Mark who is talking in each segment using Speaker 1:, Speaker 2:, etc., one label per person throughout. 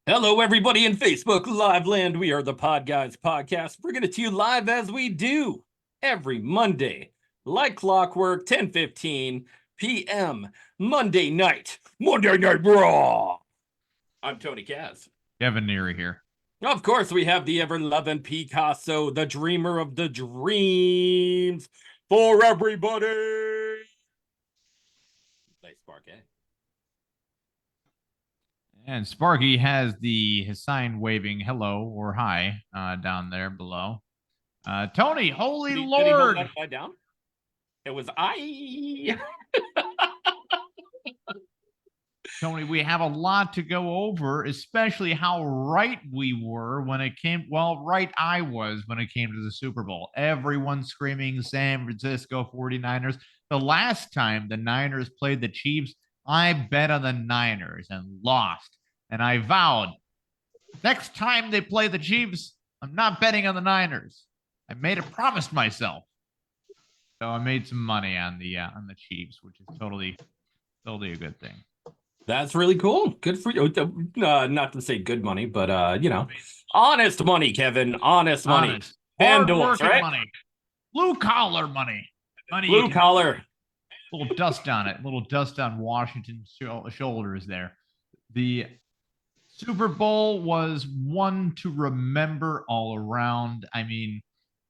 Speaker 1: Hello, everybody in Facebook Live Land. We are the Podguyz podcast, bringing it to you live as we do every Monday, like clockwork, 10:15 p.m. Monday Night Raw. I'm Tony Kaz.
Speaker 2: Kevin Neary here.
Speaker 1: Of course, we have the ever-loving Picasso, the dreamer of the dreams for everybody. Nice spark, eh?
Speaker 2: And Sparky has his sign waving hello or hi down there below. Tony, holy
Speaker 1: Did he
Speaker 2: Lord.
Speaker 1: hold that upside down? It was I.
Speaker 2: Tony, we have a lot to go over, especially how right we were when it came. Well, right I was when it came to the Super Bowl. Everyone screaming San Francisco 49ers. The last time the Niners played the Chiefs, I bet on the Niners and lost. And I vowed, next time they play the Chiefs, I'm not betting on the Niners. I made a promise to myself. So I made some money on the Chiefs, which is totally a good thing.
Speaker 1: That's really cool. Good for you. Not to say good money, but honest money, Kevin. Honest money.
Speaker 2: Hard-working money. Blue-collar money.
Speaker 1: Blue collar.
Speaker 2: Little dust on it. Little dust on Washington's shoulders there. The Super Bowl was one to remember all around. I mean,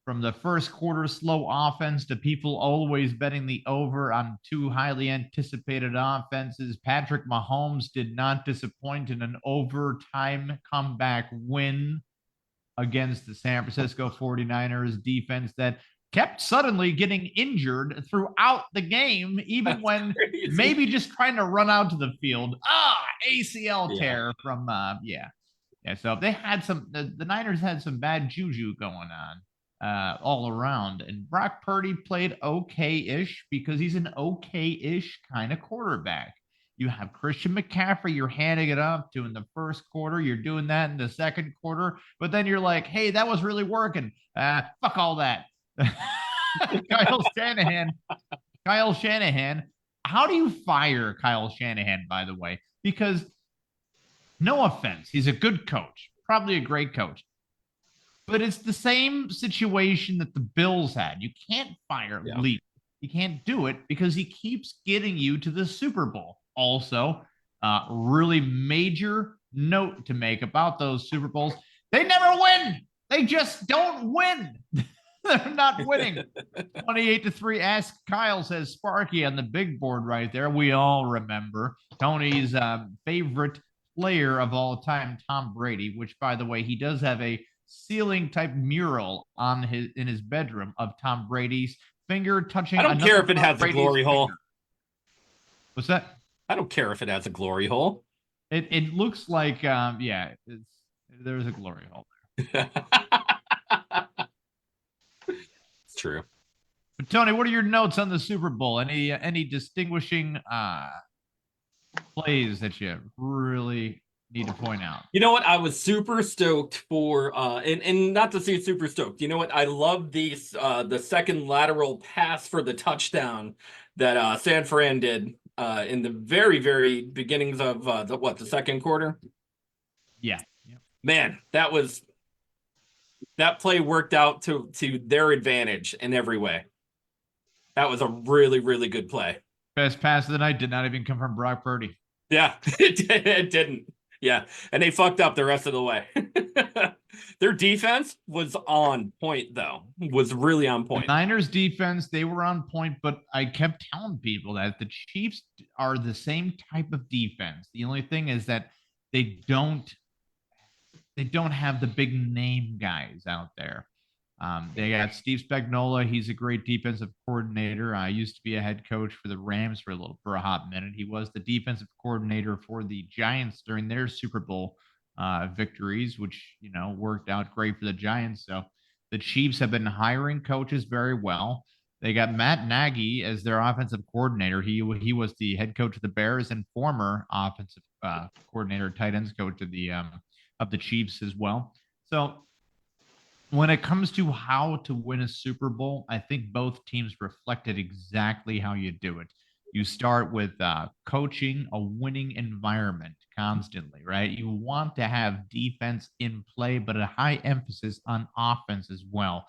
Speaker 2: from the first quarter slow offense to people always betting the over on two highly anticipated offenses, Patrick Mahomes did not disappoint in an overtime comeback win against the San Francisco 49ers defense that kept suddenly getting injured throughout the game, even when maybe just trying to run out to the field. ACL tear from So they had the Niners had some bad juju going on all around. And Brock Purdy played okay-ish because he's an okay-ish kind of quarterback. You have Christian McCaffrey, you're handing it up to in the first quarter. You're doing that in the second quarter. But then you're like, hey, that was really working. Fuck all that. Kyle Shanahan. How do you fire Kyle Shanahan, by the way? Because no offense, he's a good coach, probably a great coach. But it's the same situation that the Bills had. You can't fire Lee. You can't do it because he keeps getting you to the Super Bowl. Also, really major note to make about those Super Bowls. They never win. They just don't win. They're not winning. 28-3. Ask Kyle, says Sparky on the big board right there. We all remember Tony's favorite player of all time, Tom Brady, which, by the way, he does have a ceiling type mural in his bedroom of Tom Brady's finger touching.
Speaker 1: I don't care if it has a glory hole.
Speaker 2: What's that?
Speaker 1: I don't care if it has a glory hole.
Speaker 2: It looks like there's a glory hole there.
Speaker 1: It's true.
Speaker 2: But Tony, what are your notes on the Super Bowl? Any distinguishing plays that you really need to point out?
Speaker 1: You know what? I was super stoked for and not to say super stoked. You know what? I love the second lateral pass for the touchdown that San Fran did in the very, very beginnings of the second quarter.
Speaker 2: Yeah.
Speaker 1: Man, that play worked out to their advantage in every way. That was a really, really good play.
Speaker 2: Best pass of the night did not even come from Brock Purdy.
Speaker 1: Yeah, it didn't. Yeah, and they fucked up the rest of the way. Their defense was on point, though. Was really on point.
Speaker 2: The Niners defense, they were on point, but I kept telling people that the Chiefs are the same type of defense. The only thing is that they don't have the big name guys out there. They got Steve Spagnuolo. He's a great defensive coordinator. I used to be a head coach for the Rams for a hot minute. He was the defensive coordinator for the Giants during their Super Bowl victories, which worked out great for the Giants. So the Chiefs have been hiring coaches very well. They got Matt Nagy as their offensive coordinator. He was the head coach of the Bears and former offensive coordinator, tight ends coach of the Chiefs as well. So when it comes to how to win a Super Bowl, I think both teams reflected exactly how you do it. You start with coaching a winning environment constantly, right? You want to have defense in play, but a high emphasis on offense as well.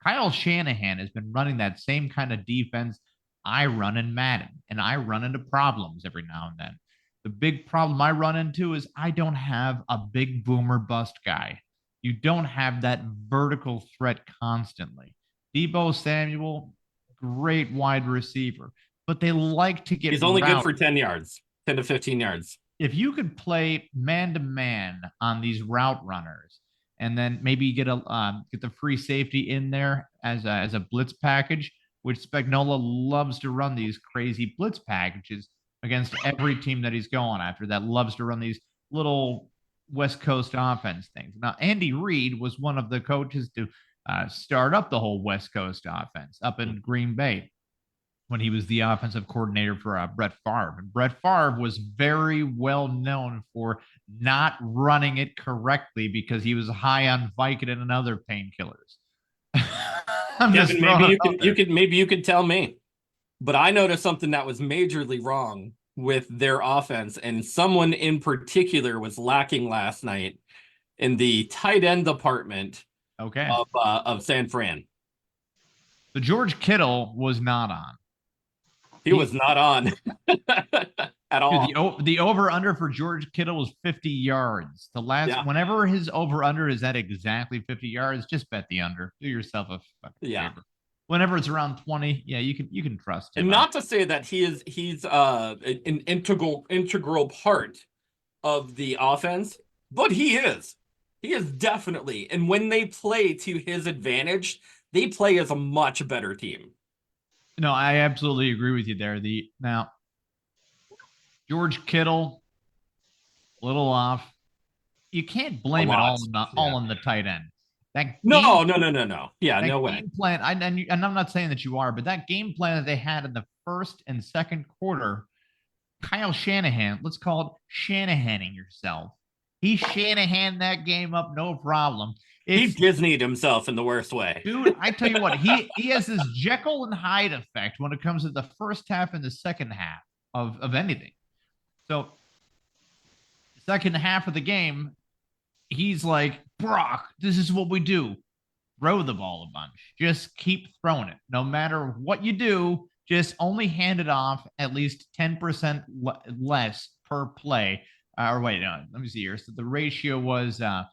Speaker 2: Kyle Shanahan has been running that same kind of defense I run in Madden, and I run into problems every now and then. The big problem I run into is I don't have a big boomer bust guy. You don't have that vertical threat constantly. Debo Samuel, great wide receiver, but they like to get
Speaker 1: He's only good
Speaker 2: route.
Speaker 1: for 10 yards, 10 to 15 yards.
Speaker 2: If you could play man to man on these route runners, and then maybe get the free safety in there as a blitz package, which Spagnola loves to run these crazy blitz packages against every team that he's going after that loves to run these little West Coast offense things. Now, Andy Reid was one of the coaches to start up the whole West Coast offense up in Green Bay when he was the offensive coordinator for Brett Favre. And Brett Favre was very well known for not running it correctly because he was high on Vicodin and other painkillers.
Speaker 1: Kevin, maybe you could tell me, but I noticed something that was majorly wrong with their offense, and someone in particular was lacking last night in the tight end department of San Fran.
Speaker 2: So George Kittle was not on.
Speaker 1: He was not on at all.
Speaker 2: Dude, the over-under for George Kittle was 50 yards. Whenever his over-under is at exactly 50 yards, just bet the under. Do yourself a favor. Whenever it's around 20, yeah, you can trust him.
Speaker 1: And not to say that he's an integral part of the offense, but he is. He is definitely. And when they play to his advantage, they play as a much better team.
Speaker 2: No, I absolutely agree with you there. Now, George Kittle, a little off. You can't blame it all on the tight end.
Speaker 1: No. Yeah, no way.
Speaker 2: Game plan, and I'm not saying that you are, but that game plan that they had in the first and second quarter, Kyle Shanahan, let's call it Shanahaning yourself. He Shanahan that game up, no problem.
Speaker 1: He Disneyed himself in the worst way.
Speaker 2: Dude, I tell you what, he has this Jekyll and Hyde effect when it comes to the first half and the second half of anything. So, second half of the game, he's like, Brock, this is what we do. Throw the ball a bunch. Just keep throwing it. No matter what you do, just only hand it off at least 10% less per play. Let me see here. So the ratio was out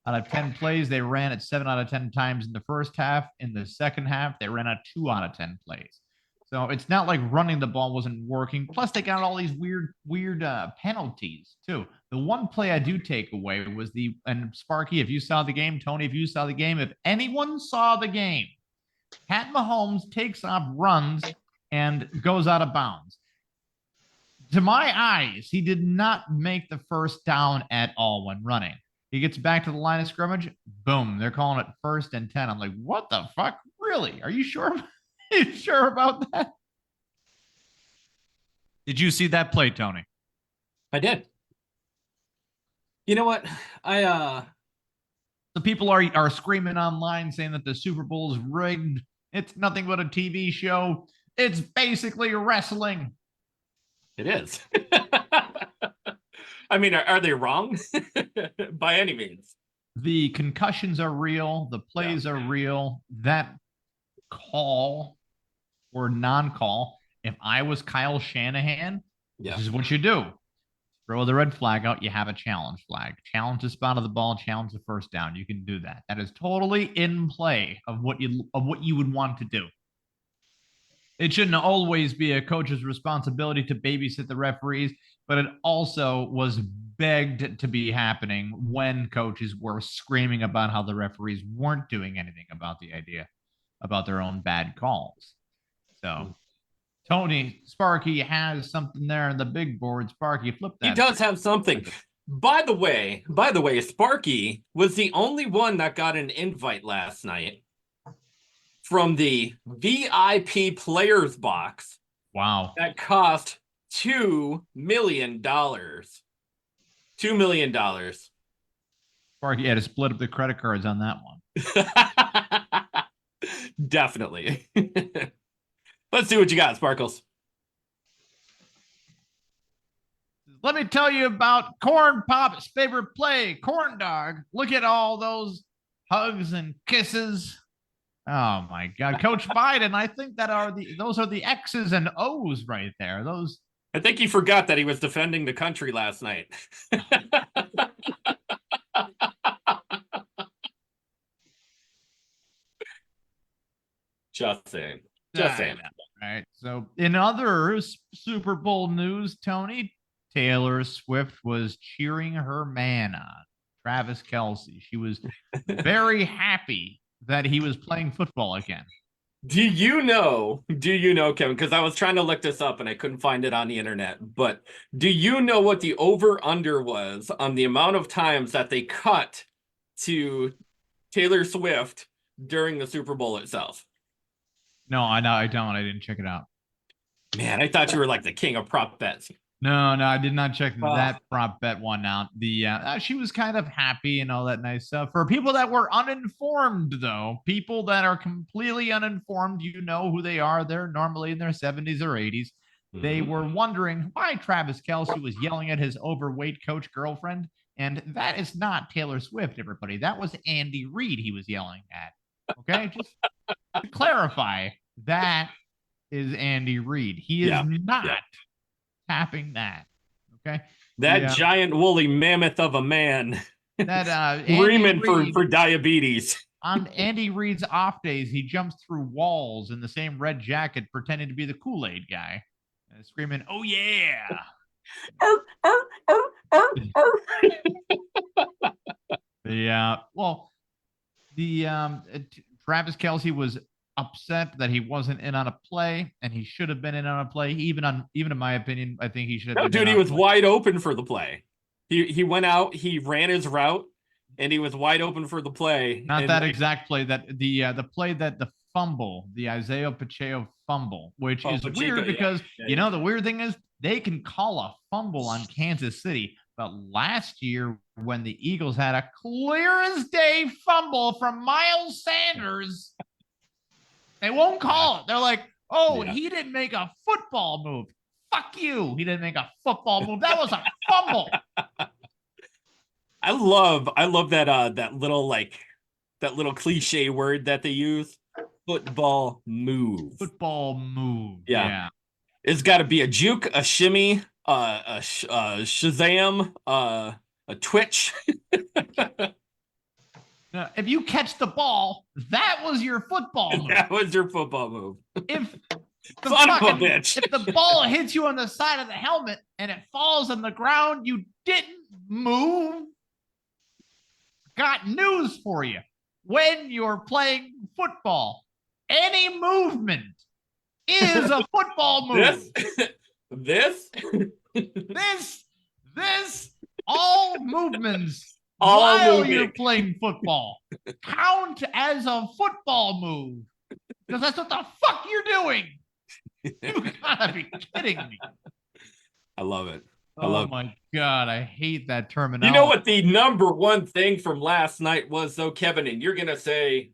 Speaker 2: of 10 plays, they ran it 7 out of 10 times in the first half. In the second half, they ran it 2 out of 10 plays. So it's not like running the ball wasn't working. Plus, they got all these weird penalties, too. The one play I do take away was and Sparky, if you saw the game, Tony, if you saw the game, if anyone saw the game, Pat Mahomes takes off, runs, and goes out of bounds. To my eyes, he did not make the first down at all when running. He gets back to the line of scrimmage. Boom. They're calling it 1st and 10. I'm like, what the fuck? Really? Are you sure? Are you sure about that? Did you see that play, Tony?
Speaker 1: I did. You know what?
Speaker 2: The people are screaming online saying that the Super Bowl is rigged. It's nothing but a TV show. It's basically wrestling.
Speaker 1: It is. I mean, are they wrong? By any means.
Speaker 2: The concussions are real. The plays are real. That call or non-call, if I was Kyle Shanahan, this is what you do. Throw the red flag out. You have a challenge flag. Challenge the spot of the ball. Challenge the first down. You can do that. That is totally in play of what you would want to do. It shouldn't always be a coach's responsibility to babysit the referees, but it also was begged to be happening when coaches were screaming about how the referees weren't doing anything about their own bad calls. So, Tony, Sparky has something there on the big board. Sparky, flip that.
Speaker 1: He does have something. By the way, Sparky was the only one that got an invite last night from the VIP players box.
Speaker 2: Wow.
Speaker 1: That cost $2 million. $2 million.
Speaker 2: Sparky had to split up the credit cards on that
Speaker 1: one. Definitely. Let's see what you got, Sparkles.
Speaker 2: Let me tell you about Corn Pop's favorite play, Corn Dog. Look at all those hugs and kisses. Oh my God, Coach Biden! I think those are the X's and O's right there. Those.
Speaker 1: I think he forgot that he was defending the country last night. Just saying. Just saying.
Speaker 2: All right. So, in other Super Bowl news, Tony, Taylor Swift was cheering her man on, Travis Kelce. She was very happy that he was playing football again.
Speaker 1: Do you know, Kevin? Because I was trying to look this up and I couldn't find it on the internet. But do you know what the over-under was on the amount of times that they cut to Taylor Swift during the Super Bowl itself?
Speaker 2: No, I don't. I didn't check it out.
Speaker 1: Man, I thought you were like the king of prop bets.
Speaker 2: No, I did not check that prop bet one out. She was kind of happy and all that nice stuff. For people that were uninformed, though, people that are completely uninformed, you know who they are. They're normally in their 70s or 80s. They were wondering why Travis Kelce was yelling at his overweight coach girlfriend. And that is not Taylor Swift, everybody. That was Andy Reid he was yelling at. Okay, just to clarify, that is Andy Reid. He is not tapping that. Okay.
Speaker 1: That giant woolly mammoth of a man.
Speaker 2: That
Speaker 1: screaming for diabetes.
Speaker 2: On Andy Reid's off days, he jumps through walls in the same red jacket, pretending to be the Kool-Aid guy, screaming, "Oh yeah!" Travis Kelce was upset that he wasn't in on a play, and he should have been in on a play. Even in my opinion, I think he should have.
Speaker 1: No, dude, he was wide open for the play. He went out, he ran his route, and he was wide open for the play.
Speaker 2: Not that exact play. That the play that the fumble, the Isaiah Pacheco fumble, which is weird because the weird thing is they can call a fumble on Kansas City. But last year, when the Eagles had a clear as day fumble from Miles Sanders, they won't call it. They're like, he didn't make a football move. Fuck you. He didn't make a football move. That was a fumble.
Speaker 1: I love that little cliche word that they use. Football move.
Speaker 2: Football move.
Speaker 1: Yeah. It's got to be a juke, a shimmy, a Shazam, a twitch.
Speaker 2: Now, if you catch the ball, that was your football move.
Speaker 1: That was your football move.
Speaker 2: If
Speaker 1: Son of a bitch.
Speaker 2: If the ball hits you on the side of the helmet and it falls on the ground, you didn't move. Got news for you. When you're playing football, any movement is a football move.
Speaker 1: This,
Speaker 2: all movements while you're playing football count as a football move. Because that's what the fuck you're doing. You gotta be kidding me.
Speaker 1: I love it.
Speaker 2: Oh my God, I hate that terminology.
Speaker 1: You know what the number one thing from last night was, though, Kevin? And you're gonna say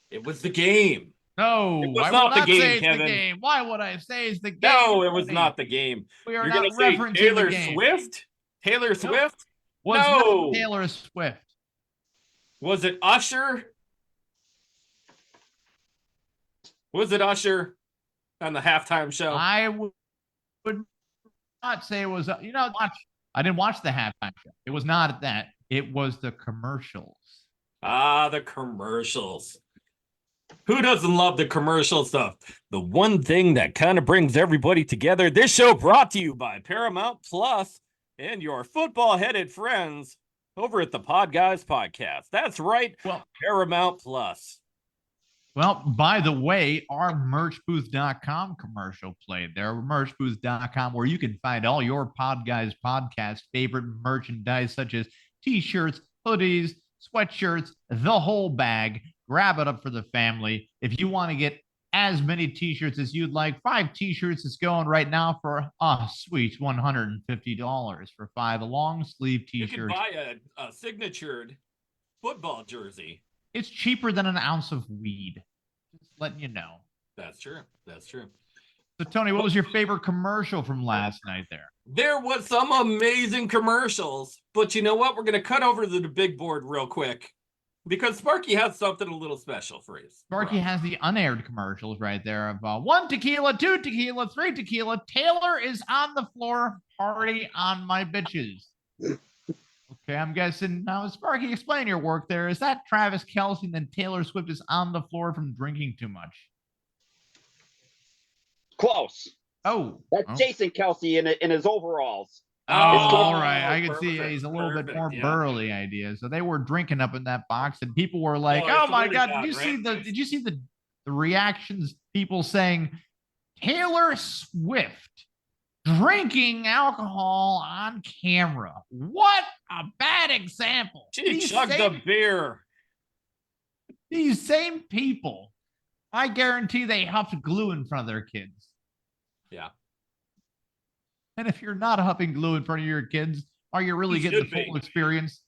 Speaker 1: it was the game.
Speaker 2: No,
Speaker 1: it was not the game, Kevin.
Speaker 2: Why would I say it's the game?
Speaker 1: No, it was not the game.
Speaker 2: We are not referencing
Speaker 1: Taylor
Speaker 2: the game.
Speaker 1: Swift? Taylor Swift?
Speaker 2: Was not Taylor Swift.
Speaker 1: Was it Usher? Was it Usher on the halftime show?
Speaker 2: I would not say it was. I didn't watch the halftime show. It was not that. It was the commercials.
Speaker 1: Ah, the commercials. Who doesn't love the commercial stuff? The one thing that kind of brings everybody together. This show brought to you by Paramount Plus and your football-headed friends over at the Podguyz podcast. That's right, Paramount Plus.
Speaker 2: Well, by the way, our merchbooth.com commercial played there. Merchbooth.com, where you can find all your Podguyz podcast favorite merchandise, such as t-shirts, hoodies, sweatshirts, the whole bag. Grab it up for the family. If you want to get as many t-shirts as you'd like, 5 t-shirts is going right now for a sweet $150 for 5 long sleeve t-shirts.
Speaker 1: You can buy a signatured football jersey.
Speaker 2: It's cheaper than an ounce of weed. Just letting you know.
Speaker 1: That's true. That's true.
Speaker 2: So, Tony, what was your favorite commercial from last night there?
Speaker 1: There was some amazing commercials, but you know what? We're going to cut over to the big board real quick because Sparky has something a little special for you.
Speaker 2: Sparky has the unaired commercials right there of 1 tequila, 2 tequila, 3 tequila. Taylor is on the floor. Party on my bitches. Okay, I'm guessing now. Sparky, explain your work there. Is that Travis Kelce and then Taylor Swift is on the floor from drinking too much?
Speaker 3: Close.
Speaker 2: Oh,
Speaker 3: That's Jason Kelce in his overalls.
Speaker 2: Oh, all right. I can
Speaker 1: perfect,
Speaker 2: see he's a little bit more
Speaker 1: yeah.
Speaker 2: burly idea. So they were drinking up in that box, and people were like,
Speaker 1: Oh,
Speaker 2: "Oh my
Speaker 1: really
Speaker 2: god,
Speaker 1: bad,
Speaker 2: did you see the reactions? People saying Taylor Swift drinking alcohol on camera. What a bad example."
Speaker 1: She chugged a beer.
Speaker 2: These same people, I guarantee they huffed glue in front of their kids.
Speaker 1: Yeah.
Speaker 2: And if you're not huffing glue in front of your kids, are you really getting the full experience?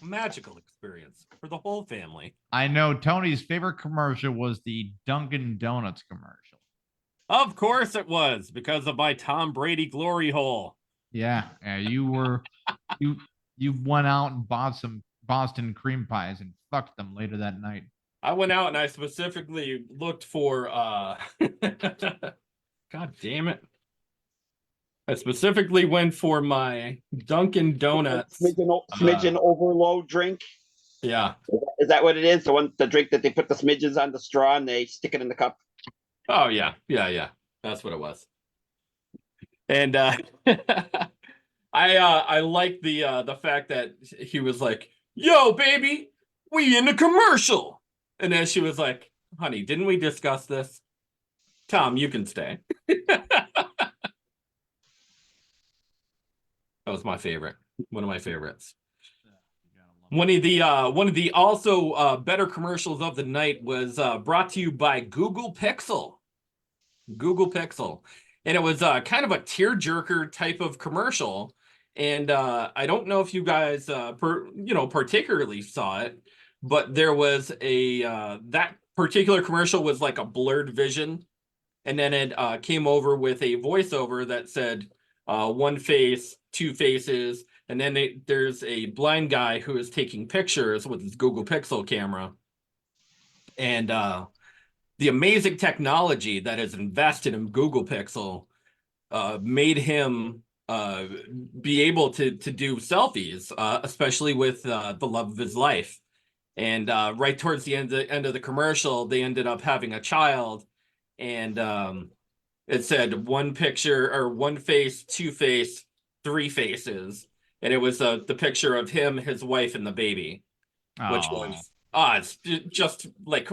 Speaker 1: Magical experience for the whole family.
Speaker 2: I know Tony's favorite commercial was the Dunkin' Donuts commercial.
Speaker 1: Of course it was, because of my Tom Brady glory hole.
Speaker 2: Yeah, you were you went out and bought some Boston cream pies and fucked them later that night.
Speaker 1: I went out and I specifically looked for God damn it. I specifically went for my Dunkin' Donuts
Speaker 3: smidgen overload drink.
Speaker 1: Yeah.
Speaker 3: Is that what it is? The drink that they put the smidgens on the straw and they stick it in the cup?
Speaker 1: Oh yeah. Yeah. That's what it was. And I like the fact that he was like, "Yo, baby, we in the commercial." And then she was like, "Honey, didn't we discuss this? Tom, you can stay." That was my favorite. One of my favorites. One of the also better commercials of the night was brought to you by Google Pixel. Google Pixel. And it was kind of a tearjerker type of commercial. And I don't know if you guys particularly saw it, but there was that particular commercial was like a blurred vision. And then it came over with a voiceover that said, one face, two faces, and then there's a blind guy who is taking pictures with his Google Pixel camera. And the amazing technology that is invested in Google Pixel made him be able to do selfies, especially with the love of his life. And right towards the end of the commercial, they ended up having a child, and it said one picture or one face, two face, three faces. And it was the picture of him, his wife, and the baby, which was it's just like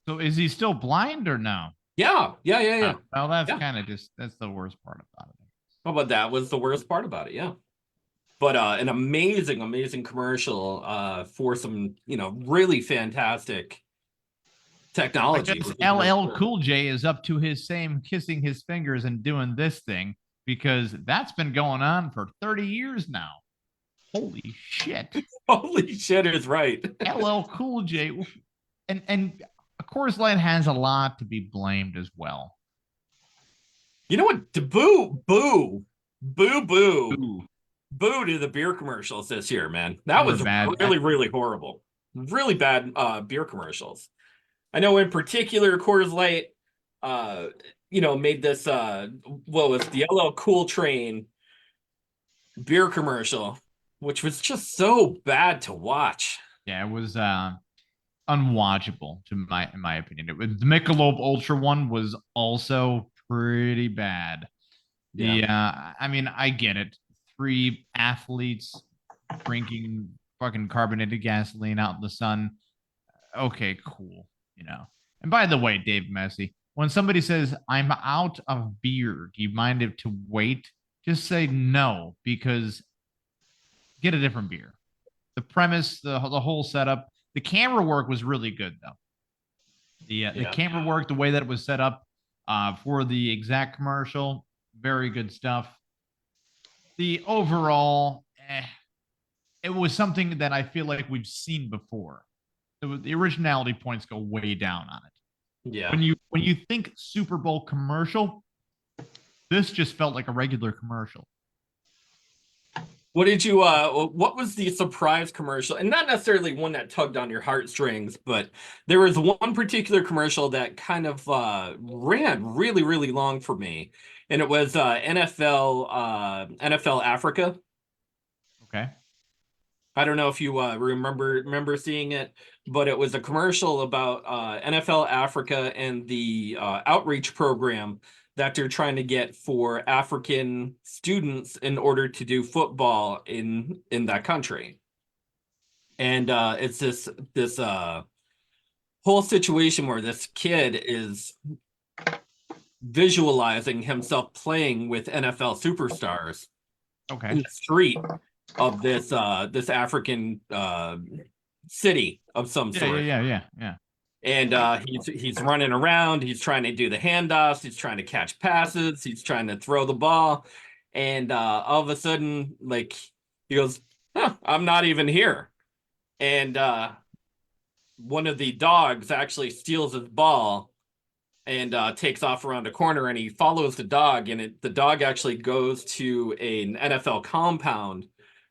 Speaker 2: So is he still blind or no?
Speaker 1: Yeah.
Speaker 2: Well, that's kind of that's the worst part about it.
Speaker 1: Oh, but that was the worst part about it, yeah. But an amazing commercial for some really fantastic technology.
Speaker 2: LL Cool J is up to his same kissing his fingers and doing this thing, because that's been going on for 30 years now. Holy shit.
Speaker 1: Holy shit is right.
Speaker 2: LL Cool J. And Coors Light has a lot to be blamed as well.
Speaker 1: You know what? Boo to the beer commercials this year, man. That was really horrible. Really bad beer commercials. I know in particular Coors Light made this what was the LL Cool Train beer commercial, which was just so bad to watch.
Speaker 2: Yeah, it was unwatchable in my opinion. The Michelob Ultra one was also pretty bad. I mean, I get it. 3 athletes drinking fucking carbonated gasoline out in the sun. Okay, cool. And by the way, Dave Messi, when somebody says, "I'm out of beer, do you mind if to wait?" Just say no, because get a different beer. The premise, the whole setup, the camera work was really good, though. The camera work, the way that it was set up for the exact commercial, very good stuff. The overall, it was something that I feel like we've seen before. The originality points go way down on it.
Speaker 1: Yeah.
Speaker 2: When you think Super Bowl commercial, this just felt like a regular commercial.
Speaker 1: What did you what was the surprise commercial? And not necessarily one that tugged on your heartstrings, but there was one particular commercial that kind of ran really, really long for me. And it was NFL Africa.
Speaker 2: Okay.
Speaker 1: I don't know if you remember seeing it, but it was a commercial about NFL Africa and the outreach program that they're trying to get for African students in order to do football in that country. And it's this whole situation where this kid is visualizing himself playing with NFL superstars in
Speaker 2: Okay.
Speaker 1: the street of this African city of some sort.
Speaker 2: Yeah.
Speaker 1: And he's running around, he's trying to do the handoffs, he's trying to catch passes, he's trying to throw the ball, and all of a sudden, like, he goes, huh, I'm not even here. And one of the dogs actually steals his ball and takes off around a corner, and he follows the dog, and the dog actually goes to an NFL compound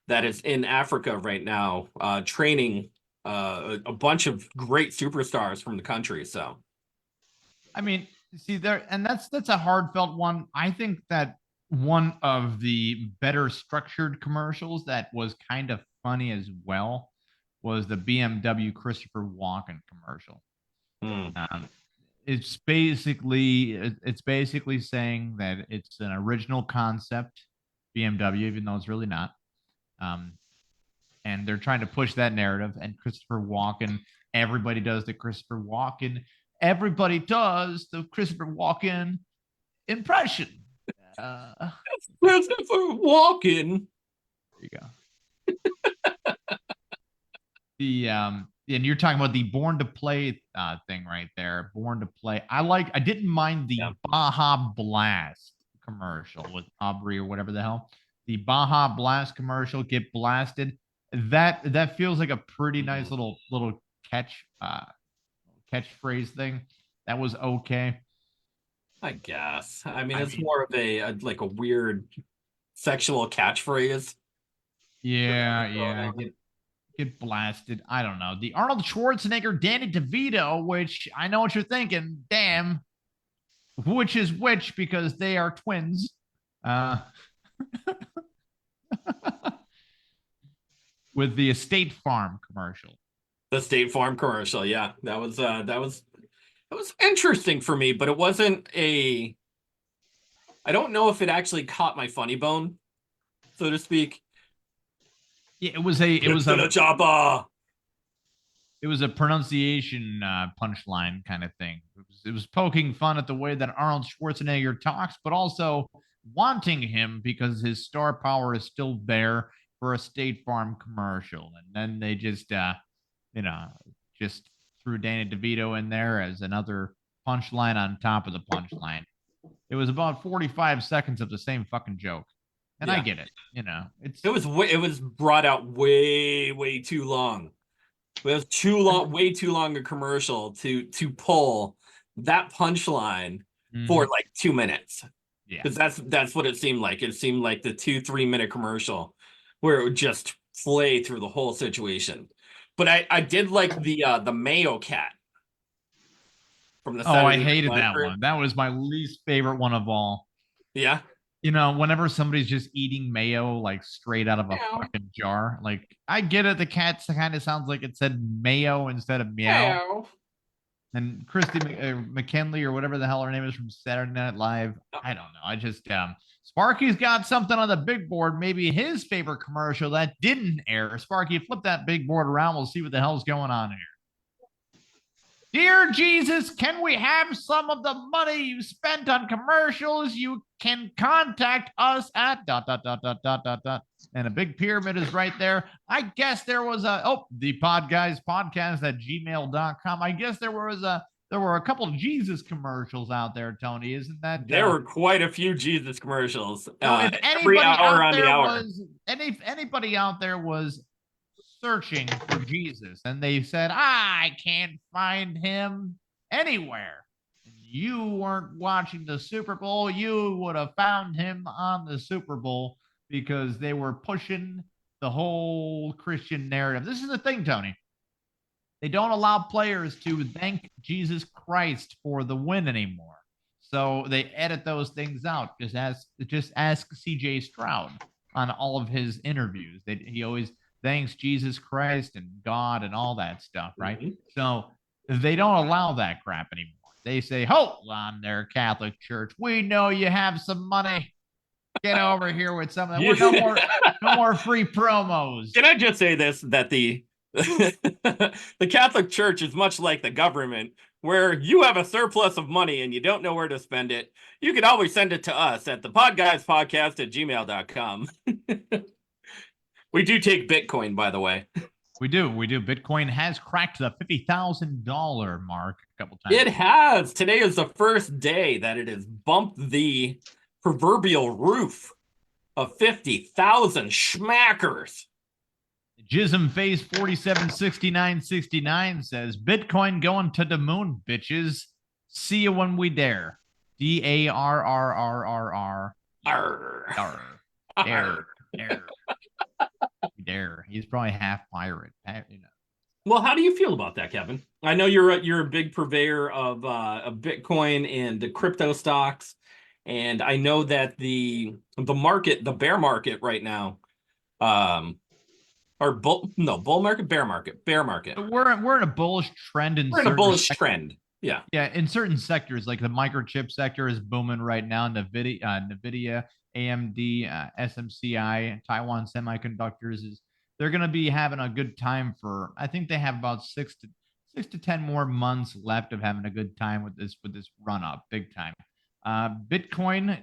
Speaker 1: that is in Africa right now, training a bunch of great superstars from the country. So,
Speaker 2: I mean, see there, and that's a heartfelt one. I think that one of the better structured commercials that was kind of funny as well was the BMW Christopher Walken commercial. Um, it's basically saying that it's an original concept, BMW, even though it's really not. And they're trying to push that narrative. And Christopher Walken, everybody does the Christopher Walken. Everybody does the Christopher Walken impression.
Speaker 1: Christopher Walken.
Speaker 2: There you go. And you're talking about the Born to Play thing right there. Born to Play. I didn't mind the Baja Blast commercial with Aubrey or whatever the hell. The Baja Blast commercial, get blasted. That feels like a pretty nice little catchphrase thing. That was okay.
Speaker 1: I guess. I mean, it's more of like a weird sexual catchphrase.
Speaker 2: Yeah. Get blasted. I don't know. The Arnold Schwarzenegger, Danny DeVito, which I know what you're thinking. Damn. Which is which because they are twins. With the State Farm commercial.
Speaker 1: The State Farm commercial, yeah. That was interesting for me, but it wasn't I don't know if it actually caught my funny bone, so to speak.
Speaker 2: Yeah, it was a pronunciation punchline kind of thing. It was poking fun at the way that Arnold Schwarzenegger talks, but also wanting him because his star power is still there for a State Farm commercial. And then they just just threw Danny DeVito in there as another punchline on top of the punchline. It was about 45 seconds of the same fucking joke. And I get it.
Speaker 1: It was brought out way too long. It was way too long a commercial to pull that punchline for like 2 minutes.
Speaker 2: Yeah.
Speaker 1: Because that's what it seemed like. It seemed like the 2-3 minute commercial where it would just play through the whole situation. But I did like the Mayo Cat from the
Speaker 2: I hated that one. That was my least favorite one of all.
Speaker 1: Yeah.
Speaker 2: Whenever somebody's just eating mayo like straight out of a fucking jar, like I get it. The cat kind of sounds like it said mayo instead of meow. And Christy McKinley or whatever the hell her name is from Saturday Night Live. I don't know. I just Sparky's got something on the big board. Maybe his favorite commercial that didn't air. Sparky, flip that big board around. We'll see what the hell's going on here. Dear Jesus, can we have some of the money you spent on commercials? You can contact us at ... And a big pyramid is right there. I guess there was the Podguyz podcast at gmail.com. I guess there were a couple of Jesus commercials out there, Tony. Isn't that?
Speaker 1: There were quite a few Jesus commercials.
Speaker 2: If
Speaker 1: every hour on the hour.
Speaker 2: Anybody out there was searching for Jesus and they said, I can't find him anywhere and you weren't watching the Super Bowl, you would have found him on the Super Bowl because they were pushing the whole Christian narrative. This is the thing, Tony. They don't allow players to thank Jesus Christ for the win anymore. So they edit those things out. Just ask CJ Stroud on all of his interviews. He always thanks Jesus Christ and God and all that stuff, right?
Speaker 1: Mhm.
Speaker 2: So they don't allow that crap anymore. They say, hold on there, Catholic Church. We know you have some money. Get over here with some of that. No more free promos.
Speaker 1: Can I just say this, that the the Catholic Church is much like the government, where you have a surplus of money and you don't know where to spend it. You can always send it to us at the podguyspodcast@gmail.com. We do take Bitcoin, by the way.
Speaker 2: We do. Bitcoin has cracked the $50,000 mark a couple times.
Speaker 1: It has. Today is the first day that it has bumped the proverbial roof of 50,000 schmackers.
Speaker 2: Jism Face 476969 says, Bitcoin going to the moon, bitches. See you when we dare. DARRRRR. Dare. Dare. He's probably half pirate.
Speaker 1: Well, how do you feel about that, Kevin? I know you're a big purveyor of Bitcoin and the crypto stocks, and I know that the market, the bear market right now, bull market, bear market.
Speaker 2: We're in a bullish trend.
Speaker 1: We're in a bullish trend. Yeah.
Speaker 2: Yeah, in certain sectors, like the microchip sector is booming right now. NVIDIA, AMD, SMCI, Taiwan Semiconductors they're going to be having a good time for. I think they have about 6 to 10 more months left of having a good time with this run up, big time. Bitcoin,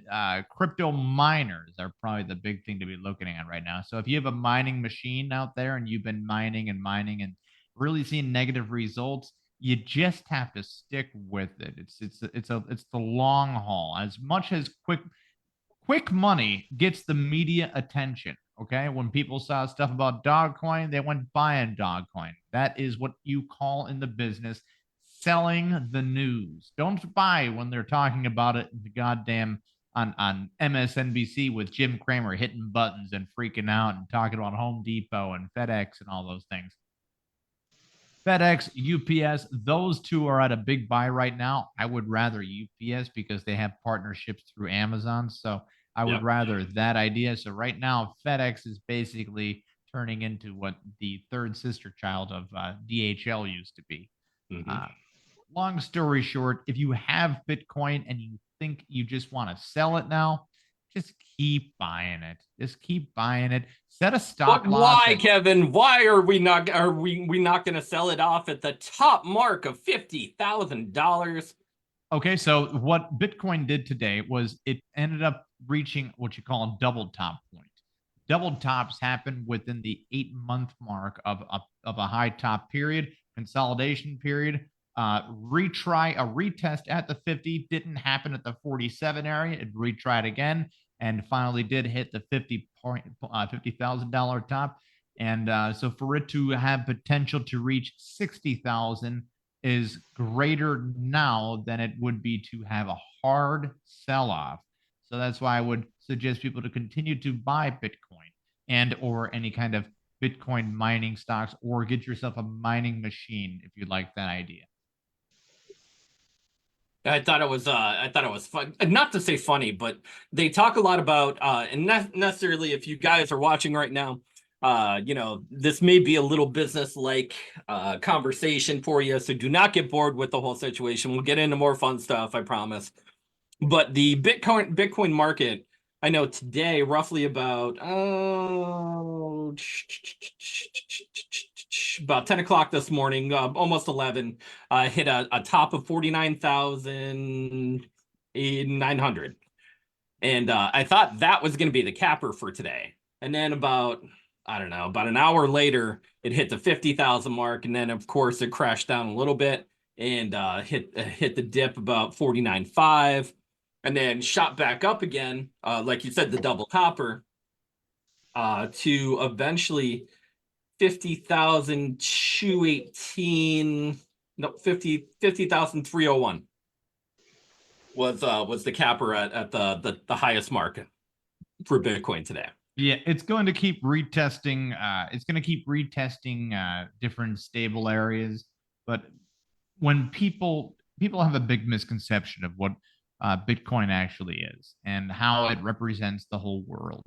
Speaker 2: crypto miners are probably the big thing to be looking at right now. So if you have a mining machine out there and you've been mining and really seeing negative results, you just have to stick with it. It's the long haul. As much as quick money gets the media attention. Okay, when people saw stuff about Dogcoin, they went buying Dogcoin. That is what you call in the business selling the news. Don't buy when they're talking about it in the goddamn on MSNBC with Jim Cramer hitting buttons and freaking out and talking about Home Depot and FedEx and all those things. FedEx, UPS, those two are at a big buy right now. I would rather UPS because they have partnerships through Amazon. So I would rather that idea. So right now, FedEx is basically turning into what the third sister child of DHL used to be.
Speaker 1: Mm-hmm.
Speaker 2: Long story short, if you have Bitcoin and you think you just want to sell it now, just keep buying it. Set a stop
Speaker 1: But
Speaker 2: loss.
Speaker 1: why, Kevin? Why are we not going to sell it off at the top mark of $50,000?
Speaker 2: Okay, so what Bitcoin did today was it ended up reaching what you call a double top point. Double tops happen within the 8-month mark of a high top period, consolidation period. A retest at the 50 didn't happen at the 47 area. It retried again and finally did hit the $50,000 top. And so for it to have potential to reach 60,000 is greater now than it would be to have a hard sell-off. So that's why I would suggest people to continue to buy Bitcoin and or any kind of Bitcoin mining stocks, or get yourself a mining machine if you like that idea.
Speaker 1: I thought it was fun. Not to say funny, but they talk a lot about and not necessarily if you guys are watching right now, this may be a little business-like conversation for you, so do not get bored with the whole situation. We'll get into more fun stuff, I promise. But the Bitcoin market, I know today, roughly about 10 o'clock this morning, almost 11, hit a top of 49,900. And I thought that was going to be the capper for today. And then about an hour later, it hit the 50,000 mark. And then, of course, it crashed down a little bit and hit the dip about 49.5. And then shot back up again, like you said, the double topper, to eventually 50,218, No, 50,301 was the capper at the highest mark for Bitcoin today.
Speaker 2: Yeah, it's going to keep retesting. It's going to keep retesting different stable areas. But when people have a big misconception of what Bitcoin actually is and how it represents the whole world.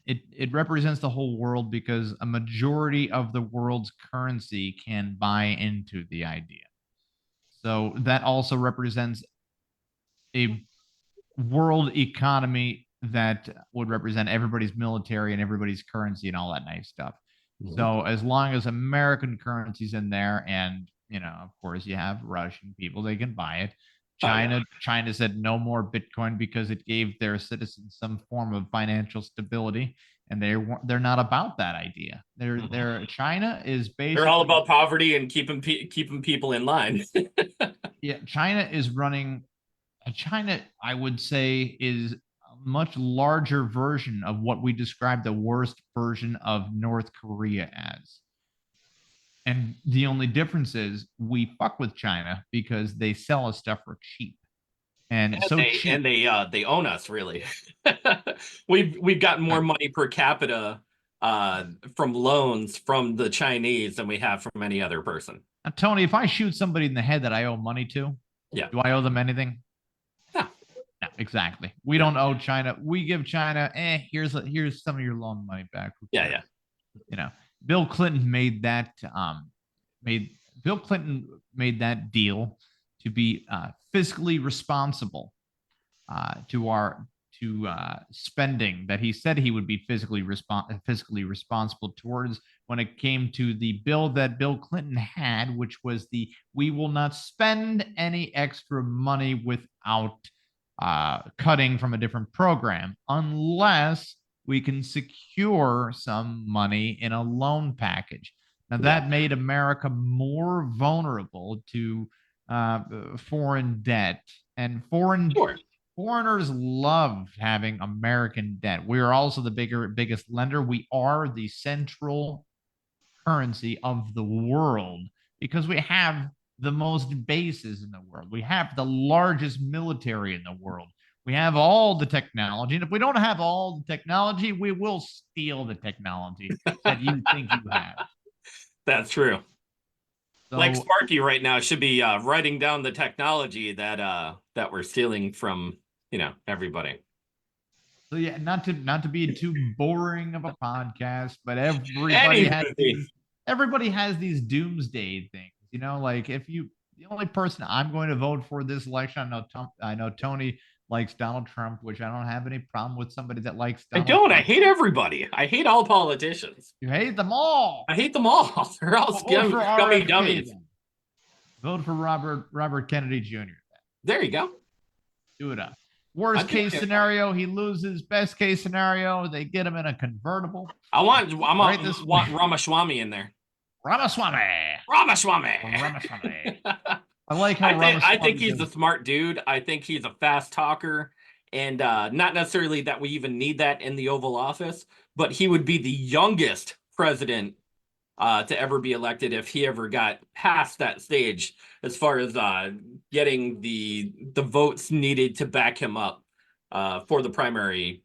Speaker 2: It represents the whole world because a majority of the world's currency can buy into the idea. So that also represents a world economy that would represent everybody's military and everybody's currency and all that nice stuff. So as long as American currency's in there, and of course, you have Russian people, they can buy it. China said no more Bitcoin because it gave their citizens some form of financial stability, and they're not about that idea. China is basically
Speaker 1: they're all about poverty and keeping people in line.
Speaker 2: Yeah, China is running. China, I would say, is a much larger version of what we describe the worst version of North Korea as. And the only difference is we fuck with China because they sell us stuff for cheap. And so cheap.
Speaker 1: They own us, really. We've gotten more money per capita from loans from the Chinese than we have from any other person.
Speaker 2: Now, Tony, if I shoot somebody in the head that I owe money to,
Speaker 1: yeah,
Speaker 2: do I owe them anything?
Speaker 1: No.
Speaker 2: No, exactly. We don't owe China. We give China, here's some of your loan money back.
Speaker 1: Yeah.
Speaker 2: Bill Clinton made that deal to be fiscally responsible to spending that he said he would be fiscally responsible towards when it came to the bill that Bill Clinton had, which was we will not spend any extra money without cutting from a different program unless we can secure some money in a loan package. Now, that made America more vulnerable to foreign debt, and foreigners love having American debt. We are also the biggest lender. We are the central currency of the world because we have the most bases in the world. We have the largest military in the world. We have all the technology. And if we don't have all the technology, we will steal the technology that you think you have.
Speaker 1: That's true. So, like Sparky right now should be writing down the technology that we're stealing from, everybody.
Speaker 2: So yeah, not to be too boring of a podcast, but everybody has these doomsday things. Like the only person I'm going to vote for this election, I know Tony likes Donald Trump, which I don't have any problem with somebody that likes Donald Trump.
Speaker 1: I hate everybody. I hate all politicians.
Speaker 2: You hate them all.
Speaker 1: I hate them all. They're all scummy dummies.
Speaker 2: Vote for Robert Kennedy Jr.
Speaker 1: There you go.
Speaker 2: Do it up. Worst case scenario, he loses. Best case scenario, they get him in a convertible.
Speaker 1: I want Ramaswamy in there.
Speaker 2: Ramaswamy. I like how
Speaker 1: I think he's a smart dude. I think he's a fast talker, and not necessarily that we even need that in the Oval Office, but he would be the youngest president to ever be elected if he ever got past that stage as far as getting the votes needed to back him up for the primary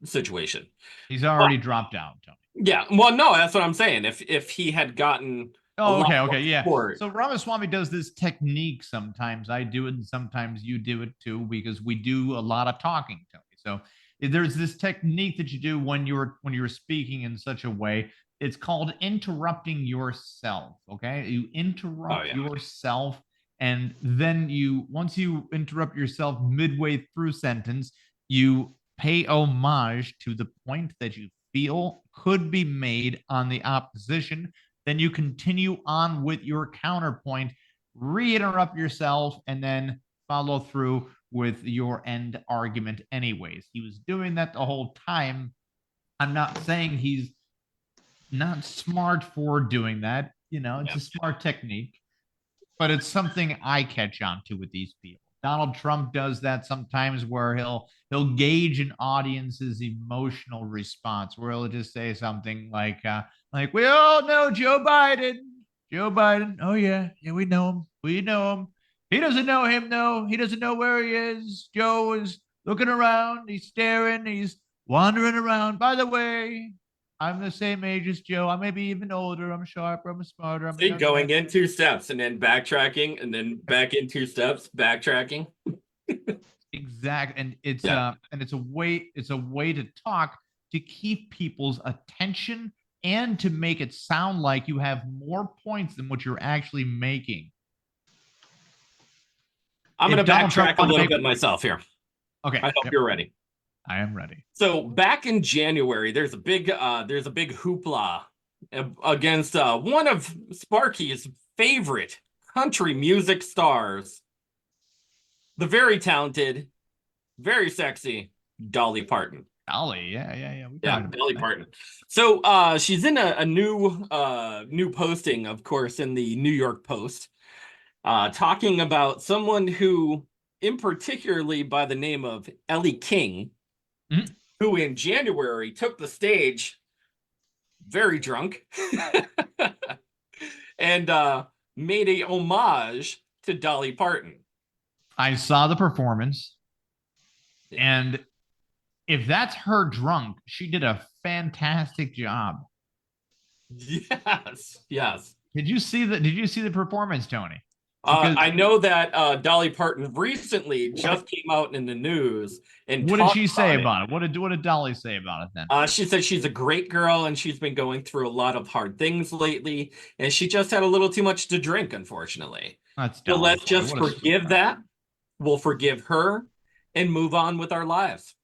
Speaker 1: situation.
Speaker 2: He's already dropped out, Tony.
Speaker 1: Yeah, well, no, that's what I'm saying. If he had gotten
Speaker 2: okay, yeah. So Ramaswamy does this technique sometimes. I do it, and sometimes you do it too, because we do a lot of talking, Tony. So there's this technique that you do when you're speaking in such a way. It's called interrupting yourself. Okay, you interrupt yourself, and then once you interrupt yourself midway through sentence, you pay homage to the point that you feel could be made on the opposition. Then you continue on with your counterpoint, re-interrupt yourself, and then follow through with your end argument anyways. He was doing that the whole time. I'm not saying he's not smart for doing that. It's a smart technique, but it's something I catch on to with these people. Donald Trump does that sometimes where he'll gauge an audience's emotional response, where he'll just say something like we all know Joe Biden Joe Biden. Oh yeah, we know him. We know him. He doesn't know him though. He doesn't know where he is. Joe is looking around. He's staring. He's wandering around. By the way, I'm the same age as Joe. I may be even older. I'm sharper. I'm smarter. I'm a
Speaker 1: See,
Speaker 2: young
Speaker 1: going
Speaker 2: man.
Speaker 1: in 2 steps and then backtracking and then back in 2 steps, backtracking.
Speaker 2: Exact, and it's
Speaker 1: Yeah.
Speaker 2: it's a way to talk to keep people's attention and to make it sound like you have more points than what you're actually making.
Speaker 1: I'm going
Speaker 2: If
Speaker 1: to
Speaker 2: Donald Trump
Speaker 1: backtrack a
Speaker 2: wanted to
Speaker 1: little
Speaker 2: make-
Speaker 1: bit myself here.
Speaker 2: Okay,
Speaker 1: I hope
Speaker 2: yep,
Speaker 1: you're ready.
Speaker 2: I am ready.
Speaker 1: So back in January, there's a big hoopla against one of Sparky's favorite country music stars, the very talented, very sexy Dolly Parton.
Speaker 2: Dolly, yeah. We
Speaker 1: Yeah,
Speaker 2: talked about
Speaker 1: Dolly
Speaker 2: that.
Speaker 1: Parton. So she's in a new posting, of course, in the New York Post, talking about someone who, in particularly by the name of Ellie King,
Speaker 2: Mhm.
Speaker 1: who in January took the stage very drunk and made a homage to Dolly Parton.
Speaker 2: I saw the performance, and if that's her drunk, she did a fantastic job.
Speaker 1: Yes.
Speaker 2: Did you see the performance, Tony? Because
Speaker 1: I know that Dolly Parton recently just came out in the news and
Speaker 2: what did
Speaker 1: talked
Speaker 2: she say
Speaker 1: it.
Speaker 2: about it? What did Dolly say about it then?
Speaker 1: She said she's a great girl and she's been going through a lot of hard things lately, and she just had a little too much to drink, unfortunately.
Speaker 2: That's
Speaker 1: So
Speaker 2: Dolly.
Speaker 1: let's just
Speaker 2: What a
Speaker 1: forgive
Speaker 2: sweetheart.
Speaker 1: that. We'll forgive her and move on with our lives.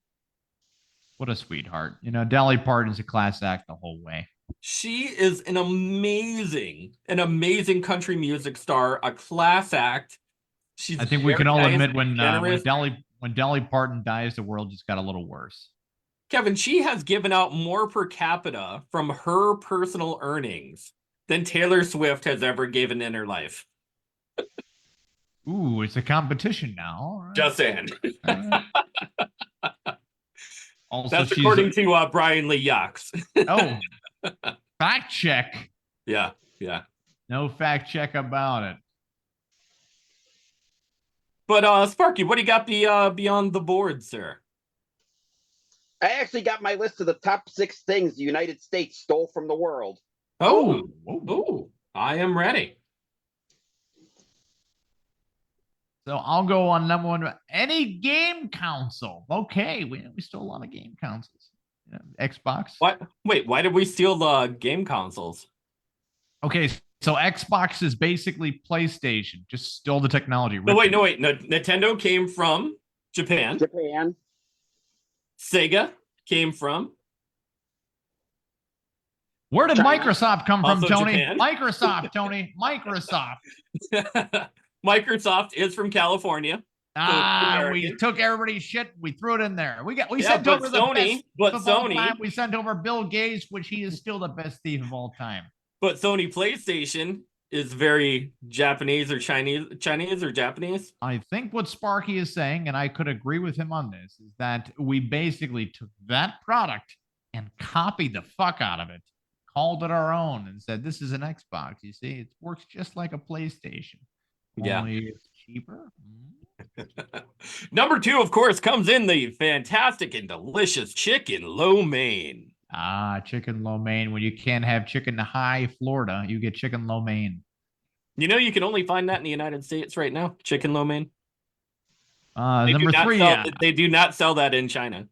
Speaker 2: What a sweetheart. You know, Dolly Parton's a class act the whole way.
Speaker 1: She is an amazing country music star, a class act. She's
Speaker 2: I think we can all
Speaker 1: very nice
Speaker 2: admit
Speaker 1: and generous.
Speaker 2: when Dolly Parton dies, the world just got a little worse.
Speaker 1: Kevin, she has given out more per capita from her personal earnings than Taylor Swift has ever given in her life.
Speaker 2: Ooh, it's a competition now. All right.
Speaker 1: Just saying.
Speaker 2: Also,
Speaker 1: That's according to Brian Lee Yachts.
Speaker 2: Oh, fact check.
Speaker 1: Yeah.
Speaker 2: No fact check about it.
Speaker 1: But Sparky, what do you got beyond the board, sir?
Speaker 3: I actually got my list of the top 6 things the United States stole from the world.
Speaker 1: Oh, I am ready.
Speaker 2: So I'll go on number 1. Any game console. Okay, we stole a lot of game consoles. Xbox.
Speaker 1: What? Wait, why did we steal the game consoles?
Speaker 2: Okay, so Xbox is basically PlayStation. Just stole the technology.
Speaker 1: No, wait. Nintendo came from Japan. Sega came from.
Speaker 2: Where did
Speaker 3: China.
Speaker 2: Microsoft come from,
Speaker 1: Also
Speaker 2: Tony?
Speaker 1: Japan.
Speaker 2: Microsoft, Tony. Microsoft.
Speaker 1: Microsoft is from California.
Speaker 2: We took everybody's shit. We threw it in there. We
Speaker 1: Yeah,
Speaker 2: sent
Speaker 1: but
Speaker 2: over the
Speaker 1: Sony-
Speaker 2: best
Speaker 1: but
Speaker 2: thief of all
Speaker 1: Sony-
Speaker 2: time. We sent over Bill Gates, which he is still the best thief of all time.
Speaker 1: But Sony PlayStation is very Japanese or Chinese or Japanese.
Speaker 2: I think what Sparky is saying, and I could agree with him on this, is that we basically took that product and copied the fuck out of it, called it our own, and said, this is an Xbox. You see, it works just like a PlayStation.
Speaker 1: Yeah.
Speaker 2: Only it's cheaper.
Speaker 1: Number 2, of course, comes in the fantastic and delicious chicken lo mein.
Speaker 2: Chicken lo mein. When you can't have chicken high Florida, you get chicken lo mein.
Speaker 1: You know, you can only find that in the United States right now. Chicken lo mein.
Speaker 2: Number 3,
Speaker 1: they do not sell that in China.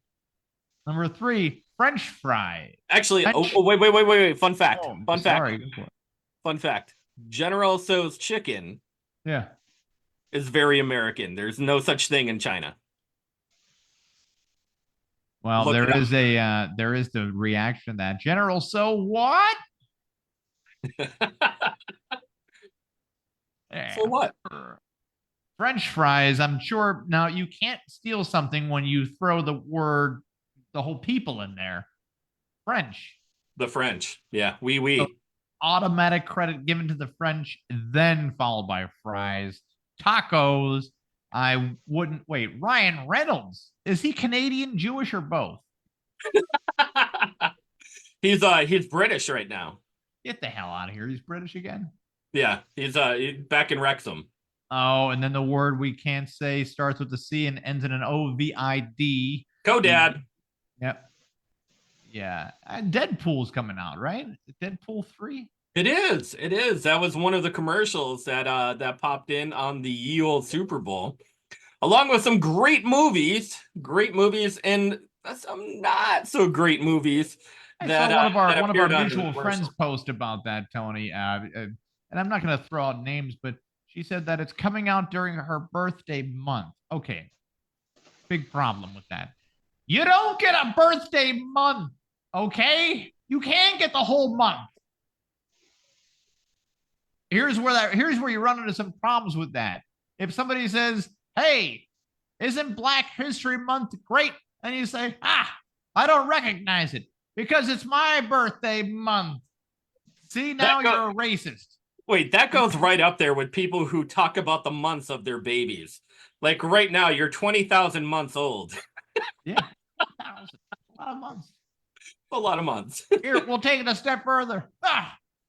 Speaker 2: Number 3, French fry.
Speaker 1: Actually, wait. Fun fact.
Speaker 2: Sorry.
Speaker 1: Fun fact. General Tso's chicken
Speaker 2: Yeah.
Speaker 1: is very American. There's no such thing in China.
Speaker 2: Well,
Speaker 1: Look it
Speaker 2: there is the reaction that General So what?
Speaker 1: So what?
Speaker 2: French fries, I'm sure. Now, you can't steal something when you throw the whole people in there. French.
Speaker 1: The French. Yeah. Oui.
Speaker 2: So, automatic credit given to the French, then followed by fries. Tacos. I wouldn't wait. Ryan Reynolds. Is he Canadian, Jewish, or both?
Speaker 1: He's British right now.
Speaker 2: Get the hell out of here. He's British again.
Speaker 1: Yeah, he's back in Wrexham.
Speaker 2: Oh, and then the word we can't say starts with a C and ends in an O-V-I-D.
Speaker 1: Dad.
Speaker 2: Yep. Yeah. Deadpool's coming out, right? Deadpool 3?
Speaker 1: It is. It is. That was one of the commercials that popped in on the ye old Super Bowl, along with some great movies, and some not so great movies
Speaker 2: I
Speaker 1: that
Speaker 2: saw one of our
Speaker 1: that
Speaker 2: one of our
Speaker 1: appeared on the
Speaker 2: mutual friends
Speaker 1: commercial.
Speaker 2: post about that, Tony. And I'm not going to throw out names, but she said that it's coming out during her birthday month. Okay, big problem with that. You don't get a birthday month, okay? You can't get the whole month. Here's where you run into some problems with that. If somebody says, "Hey, isn't Black History Month great?" and you say, I don't recognize it because it's my birthday month. See, now you're a racist.
Speaker 1: Wait, that goes right up there with people who talk about the months of their babies. Like right now, you're 20,000 months old.
Speaker 2: Yeah, a lot of months.
Speaker 1: A lot of months.
Speaker 2: Here, we'll take it a step further.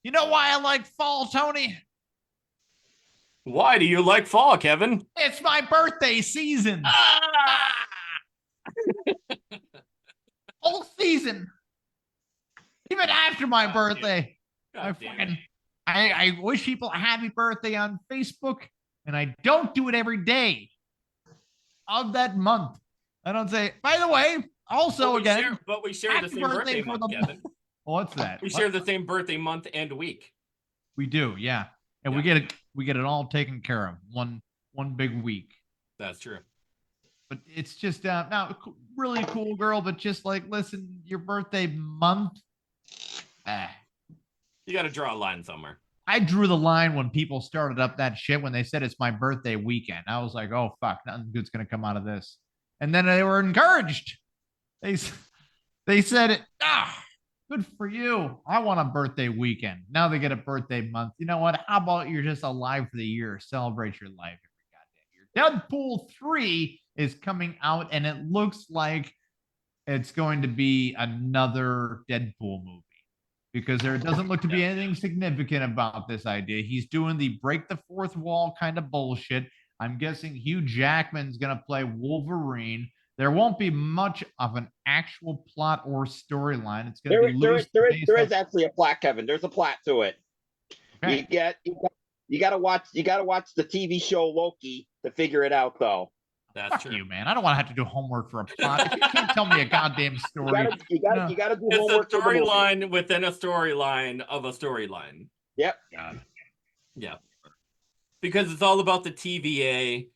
Speaker 2: You know why I like fall, Tony?
Speaker 1: Why do you like fall, Kevin?
Speaker 2: It's my birthday season. Whole season. Even after my birthday. I wish people a happy birthday on Facebook, and I don't do it every day of that month. I don't say, by the way, also again.
Speaker 1: But we share the same birthday month, Kevin.
Speaker 2: What's that?
Speaker 1: We share the same birthday month and week.
Speaker 2: We do, yeah. And
Speaker 1: yeah.
Speaker 2: we get it all taken care of. One big week.
Speaker 1: That's true.
Speaker 2: But it's just now really cool girl, but just like, listen, your birthday month.
Speaker 1: You got to draw a line somewhere.
Speaker 2: I drew the line when people started up that shit when they said it's my birthday weekend. I was like, oh fuck, nothing good's gonna come out of this. And then they were encouraged. They said, good for you. I want a birthday weekend. Now they get a birthday month. You know what? How about you're just alive for the year? Celebrate your life every goddamn year. Deadpool 3 is coming out, and it looks like it's going to be another Deadpool movie because there doesn't look to be anything significant about this idea. He's doing the break the fourth wall kind of bullshit. I'm guessing Hugh Jackman's going to play Wolverine. There won't be much of an actual plot or storyline. It's going to be loose.
Speaker 3: There is actually a plot, Kevin. There's a plot to it. Okay. You got to watch the TV show Loki to figure it out, though.
Speaker 1: That's true.
Speaker 2: You, man. I don't want to have to do homework for a plot. If you can't tell me a goddamn story.
Speaker 3: You got to do homework.
Speaker 1: It's a storyline within a storyline of a storyline.
Speaker 3: Yep.
Speaker 1: Yeah. Because it's all about the TVA,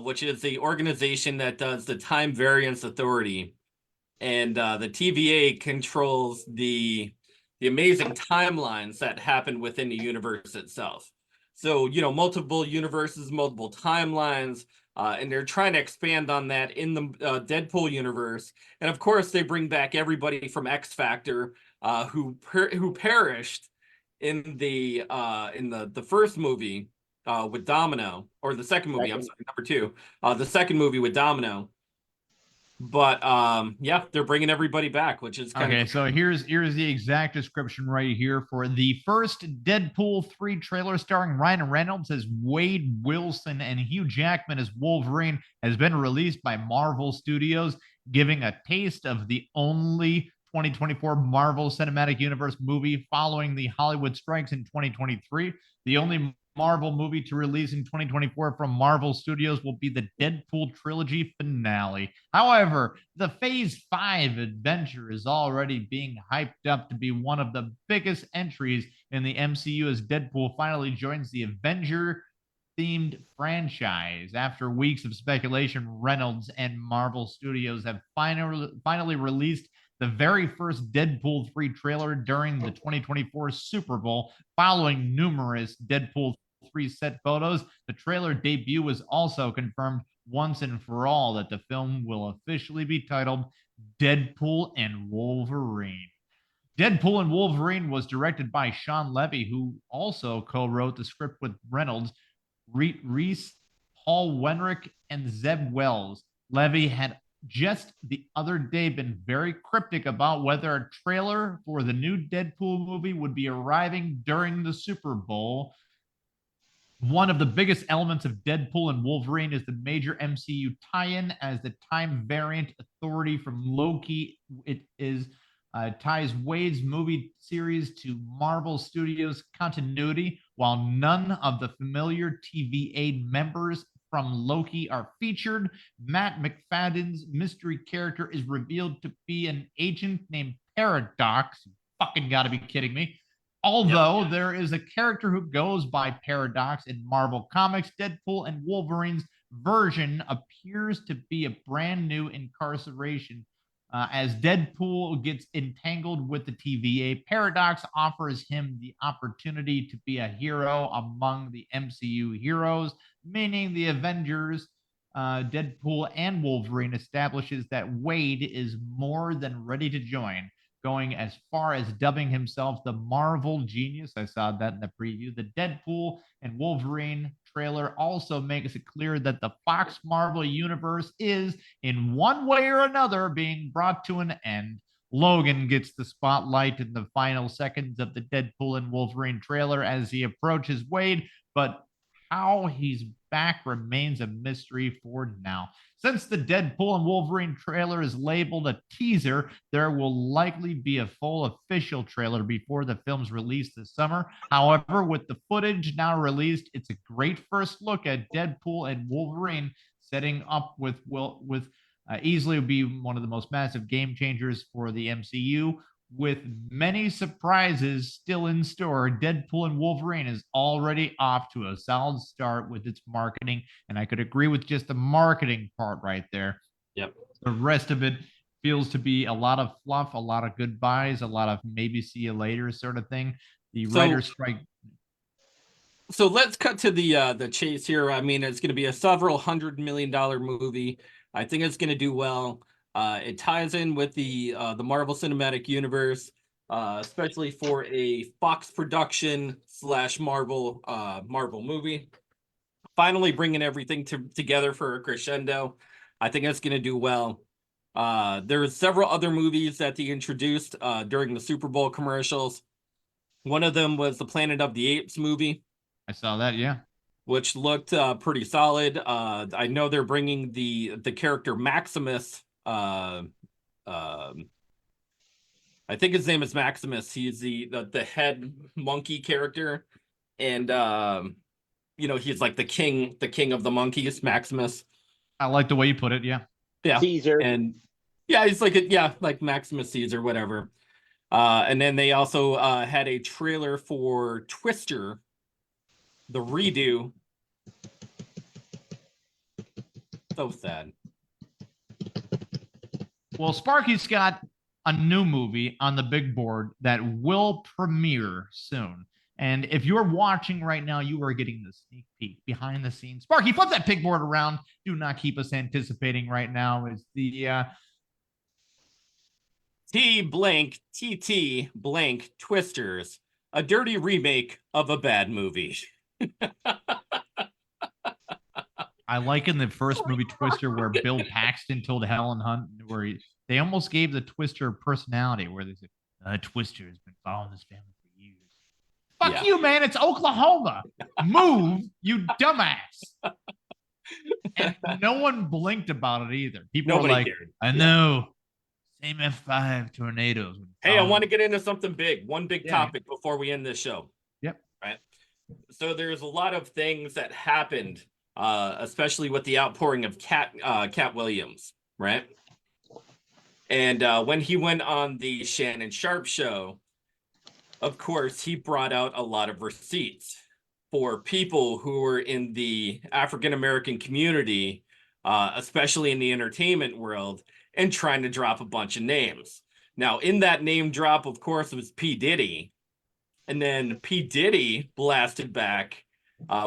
Speaker 1: which is the organization that does the Time Variance Authority. And the TVA controls the amazing timelines that happen within the universe itself. So, multiple universes, multiple timelines, and they're trying to expand on that in the Deadpool universe. And of course, they bring back everybody from X Factor who perished in the first movie with Domino, or the second movie. I'm sorry, number 2, the second movie with Domino. But they're bringing everybody back, which is
Speaker 2: kind of... So here's the exact description right here for the first Deadpool 3 trailer starring Ryan Reynolds as Wade Wilson and Hugh Jackman as Wolverine has been released by Marvel Studios, giving a taste of the only 2024 Marvel Cinematic Universe movie following the Hollywood strikes in 2023. The only Marvel movie to release in 2024 from Marvel Studios will be the Deadpool trilogy finale. However, the Phase 5 adventure is already being hyped up to be one of the biggest entries in the MCU as Deadpool finally joins the Avenger-themed franchise. After weeks of speculation, Reynolds and Marvel Studios have finally released the very first Deadpool 3 trailer during the 2024 Super Bowl, following numerous Deadpool 3 set photos. The trailer debut was also confirmed once and for all that the film will officially be titled Deadpool and Wolverine. Deadpool and Wolverine was directed by Sean Levy, who also co-wrote the script with Reynolds, Reese Paul Wenrick, and Zeb Wells. Levy had just the other day been very cryptic about whether a trailer for the new Deadpool movie would be arriving during the Super Bowl. One of the biggest elements of Deadpool and Wolverine is the major MCU tie-in as the time variant authority from Loki. It is ties Wade's movie series to Marvel Studios continuity, while none of the familiar TVA members from Loki are featured. Matt McFadden's mystery character is revealed to be an agent named Paradox. You fucking gotta be kidding me. Although there is a character who goes by Paradox in Marvel Comics, Deadpool and Wolverine's version appears to be a brand new incarceration. As Deadpool gets entangled with the TVA, Paradox offers him the opportunity to be a hero among the MCU heroes, meaning the Avengers. Deadpool and Wolverine establishes that Wade is more than ready to join, going as far as dubbing himself the Marvel Genius. I saw that in the preview. The Deadpool and Wolverine trailer also makes it clear that the Fox Marvel universe is, in one way or another, being brought to an end. Logan gets the spotlight in the final seconds of the Deadpool and Wolverine trailer as he approaches Wade, but how he's back remains a mystery for now. Since the Deadpool and Wolverine trailer is labeled a teaser, there will likely be a full official trailer before the film's release this summer. However, with the footage now released, it's a great first look at Deadpool and Wolverine, setting up with easily be one of the most massive game changers for the MCU. With many surprises still in store, Deadpool and Wolverine is already off to a solid start with its marketing, and I could agree with just the marketing part right there.
Speaker 1: Yep.
Speaker 2: The rest of it feels to be a lot of fluff, a lot of goodbyes, a lot of maybe see you later sort of thing. The writer's strike.
Speaker 1: So let's cut to the chase here. I mean, it's going to be a several $100 million movie. I think it's going to do well. It ties in with the Marvel Cinematic Universe, especially for a Fox production / Marvel movie. Finally bringing everything together for a crescendo. I think it's going to do well. There's several other movies that they introduced during the Super Bowl commercials. One of them was the Planet of the Apes movie.
Speaker 2: I saw that, yeah.
Speaker 1: Which looked pretty solid. I know they're bringing the character Maximus. I think his name is Maximus. He's the head monkey character, and he's like the king of the monkeys, Maximus.
Speaker 2: I like the way you put it. Yeah.
Speaker 3: Caesar.
Speaker 1: And yeah, he's like Maximus Caesar, whatever. And then they also had a trailer for Twister, the redo. So sad.
Speaker 2: Well, Sparky's got a new movie on the big board that will premiere soon. And if you're watching right now, you are getting the sneak peek behind the scenes. Sparky, flip that pig board around. Do not keep us anticipating right now. Is the
Speaker 1: TT blank Twisters, a dirty remake of a bad movie.
Speaker 2: I like in the first movie Twister where Bill Paxton told Helen Hunt where they almost gave the Twister personality where they said, Twister has been following this family for years. Fuck you, man. It's Oklahoma. Move, you dumbass. And no one blinked about it either. People were like, cared. I know. Same F5 tornadoes.
Speaker 1: Hey, I want to get into something big. One big topic before we end this show.
Speaker 2: Yep.
Speaker 1: Right. So there's a lot of things that happened, especially with the outpouring of Cat Williams, right? And when he went on the Shannon Sharpe show, of course, he brought out a lot of receipts for people who were in the African-American community, especially in the entertainment world, and trying to drop a bunch of names. Now, in that name drop, of course, was P. Diddy. And then P. Diddy blasted back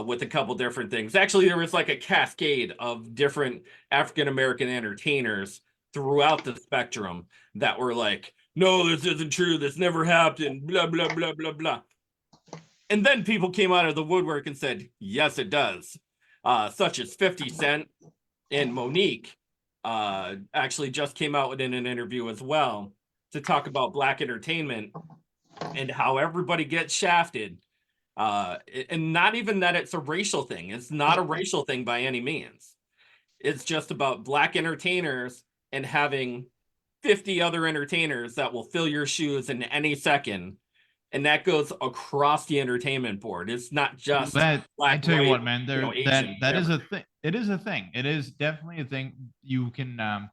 Speaker 1: with a couple different things. Actually, there was like a cascade of different African-American entertainers throughout the spectrum that were like, no, this isn't true. This never happened. Blah, blah, blah, blah, blah. And then people came out of the woodwork and said, yes, it does. Such as 50 Cent and Monique actually just came out in an interview as well to talk about Black entertainment and how everybody gets shafted And not even that it's a racial thing. It's not a racial thing by any means. It's just about Black entertainers and having 50 other entertainers that will fill your shoes in any second. And that goes across the entertainment board. It's not just
Speaker 2: That
Speaker 1: Black,
Speaker 2: I tell you
Speaker 1: white,
Speaker 2: what, man, there
Speaker 1: Asian,
Speaker 2: that is
Speaker 1: whatever.
Speaker 2: a thing. It is a thing. It is definitely a thing. You can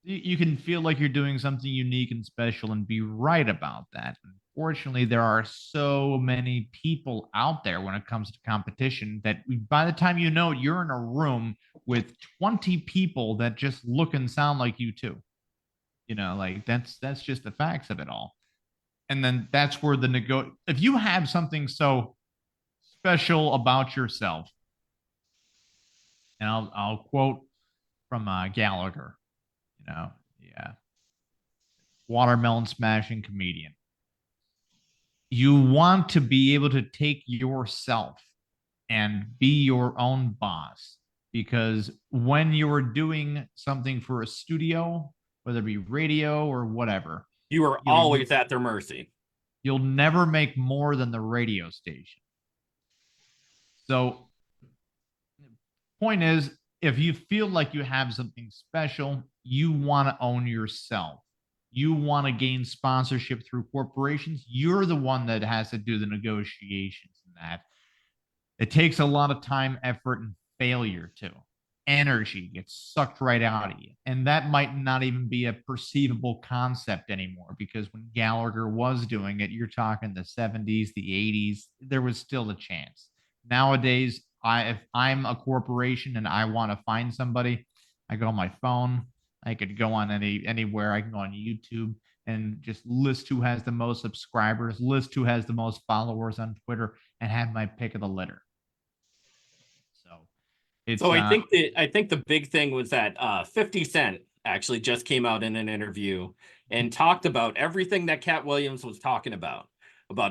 Speaker 2: you can feel like you're doing something unique and special and be right about that. Unfortunately, there are so many people out there when it comes to competition that by the time you know it, you're in a room with 20 people that just look and sound like you too. Like that's just the facts of it all. And then that's where if you have something so special about yourself, and I'll quote from Gallagher, yeah, watermelon smashing comedian. You want to be able to take yourself and be your own boss, because when you're doing something for a studio, whether it be radio or whatever,
Speaker 1: You are always at their mercy.
Speaker 2: You'll never make more than the radio station. So, point is, if you feel like you have something special, you want to own yourself. You want to gain sponsorship through corporations. You're the one that has to do the negotiations and that. It takes a lot of time, effort, and failure too. Energy gets sucked right out of you. And that might not even be a perceivable concept anymore, because when Gallagher was doing it, you're talking the 70s, the 80s, there was still a chance. Nowadays, if I'm a corporation and I want to find somebody, I go on my phone. I could go on anywhere. I can go on YouTube and just list who has the most subscribers, list who has the most followers on Twitter, and have my pick of the litter.
Speaker 1: So I think the big thing was that 50 Cent actually just came out in an interview and talked about everything that Cat Williams was talking about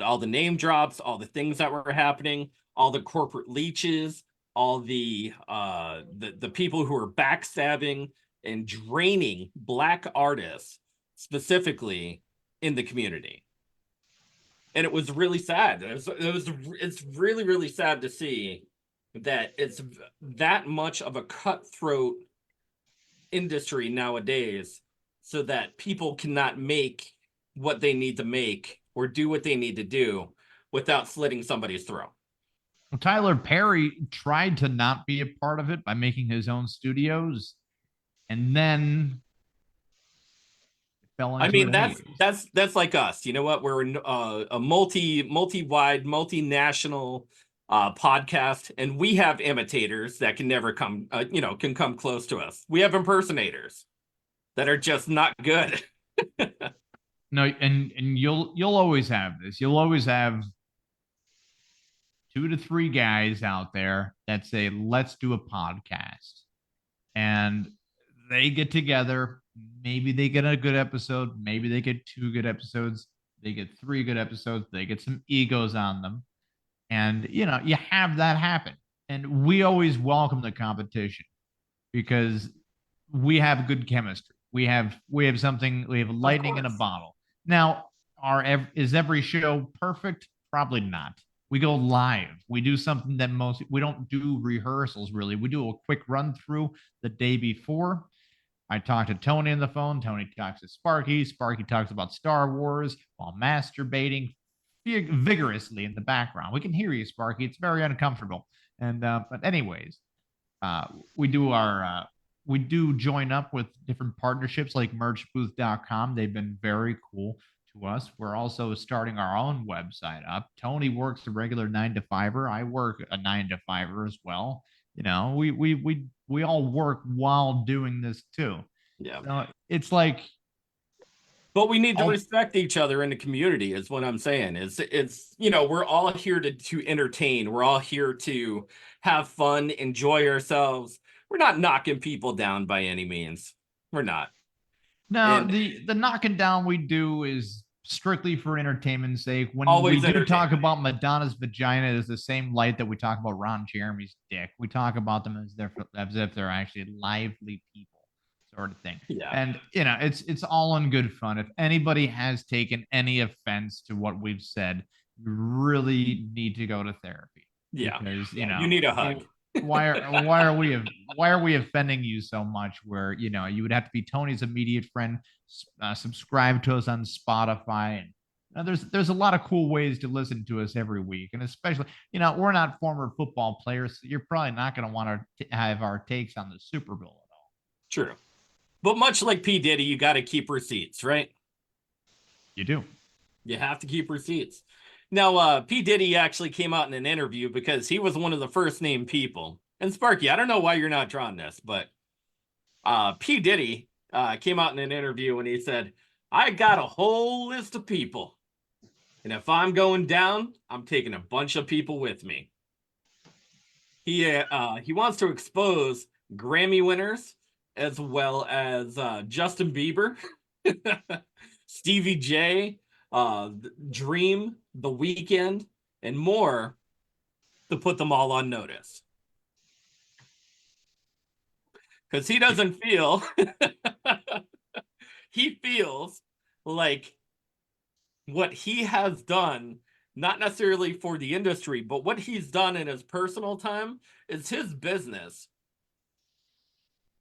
Speaker 1: all the name drops, all the things that were happening, all the corporate leeches, all the people who are backstabbing and draining Black artists specifically in the community. And it was really sad. It's really, really sad to see that it's that much of a cutthroat industry nowadays, so that people cannot make what they need to make or do what they need to do without slitting somebody's throat.
Speaker 2: Well, Tyler Perry tried to not be a part of it by making his own studios, and then fell into
Speaker 1: I mean,
Speaker 2: it.
Speaker 1: That's like us. You know what? We're a multi-wide, multinational podcast, and we have imitators that can never come, can come close to us. We have impersonators that are just not good.
Speaker 2: No, and you'll always have this. You'll always have 2 to 3 guys out there that say, "Let's do a podcast," and they get together. Maybe they get a good episode. Maybe they get 2 good episodes. They get 3 good episodes. They get some egos on them. And, you have that happen. And we always welcome the competition because we have good chemistry. We have something, we have lightning in a bottle. Now, is every show perfect? Probably not. We go live. We do something that we don't do rehearsals really. We do a quick run through the day before. I talk to Tony on the phone. Tony talks to Sparky. Sparky talks about Star Wars while masturbating vigorously in the background. We can hear you, Sparky. It's very uncomfortable. And but anyways, we do join up with different partnerships like merchbooth.com. They've been very cool to us. We're also starting our own website up. Tony works a regular 9-to-5er. I work a 9-to-5er as well. We all work while doing this too.
Speaker 1: Yeah.
Speaker 2: So it's like,
Speaker 1: but we need to respect each other in the community is what I'm saying. It's we're all here to entertain. We're all here to have fun, enjoy ourselves. We're not knocking people down by any means. We're not.
Speaker 2: No, the knocking down we do is strictly for entertainment's sake. When we do talk about Madonna's vagina as the same light that we talk about Ron Jeremy's dick, we talk about them as if they're actually lively people, sort of thing.
Speaker 1: Yeah.
Speaker 2: And it's all in good fun. If anybody has taken any offense to what we've said, you really need to go to therapy.
Speaker 1: Yeah.
Speaker 2: Because
Speaker 1: You need a hug.
Speaker 2: why are we offending you so much? Where you would have to be Tony's immediate friend, subscribe to us on Spotify, and there's a lot of cool ways to listen to us every week, and especially we're not former football players, so you're probably not going to want to have our takes on the Super Bowl at all.
Speaker 1: True. But much like P. Diddy, you got to keep receipts, right?
Speaker 2: You do.
Speaker 1: You have to keep receipts. Now, P. Diddy actually came out in an interview because he was one of the first named people. And Sparky, I don't know why you're not drawing this, but P. Diddy came out in an interview and he said, I got a whole list of people. And if I'm going down, I'm taking a bunch of people with me. He wants to expose Grammy winners as well as Justin Bieber, Stevie J, Dream, The Weeknd, and more to put them all on notice. Because he doesn't feel, he feels like what he has done, not necessarily for the industry, but what he's done in his personal time is his business.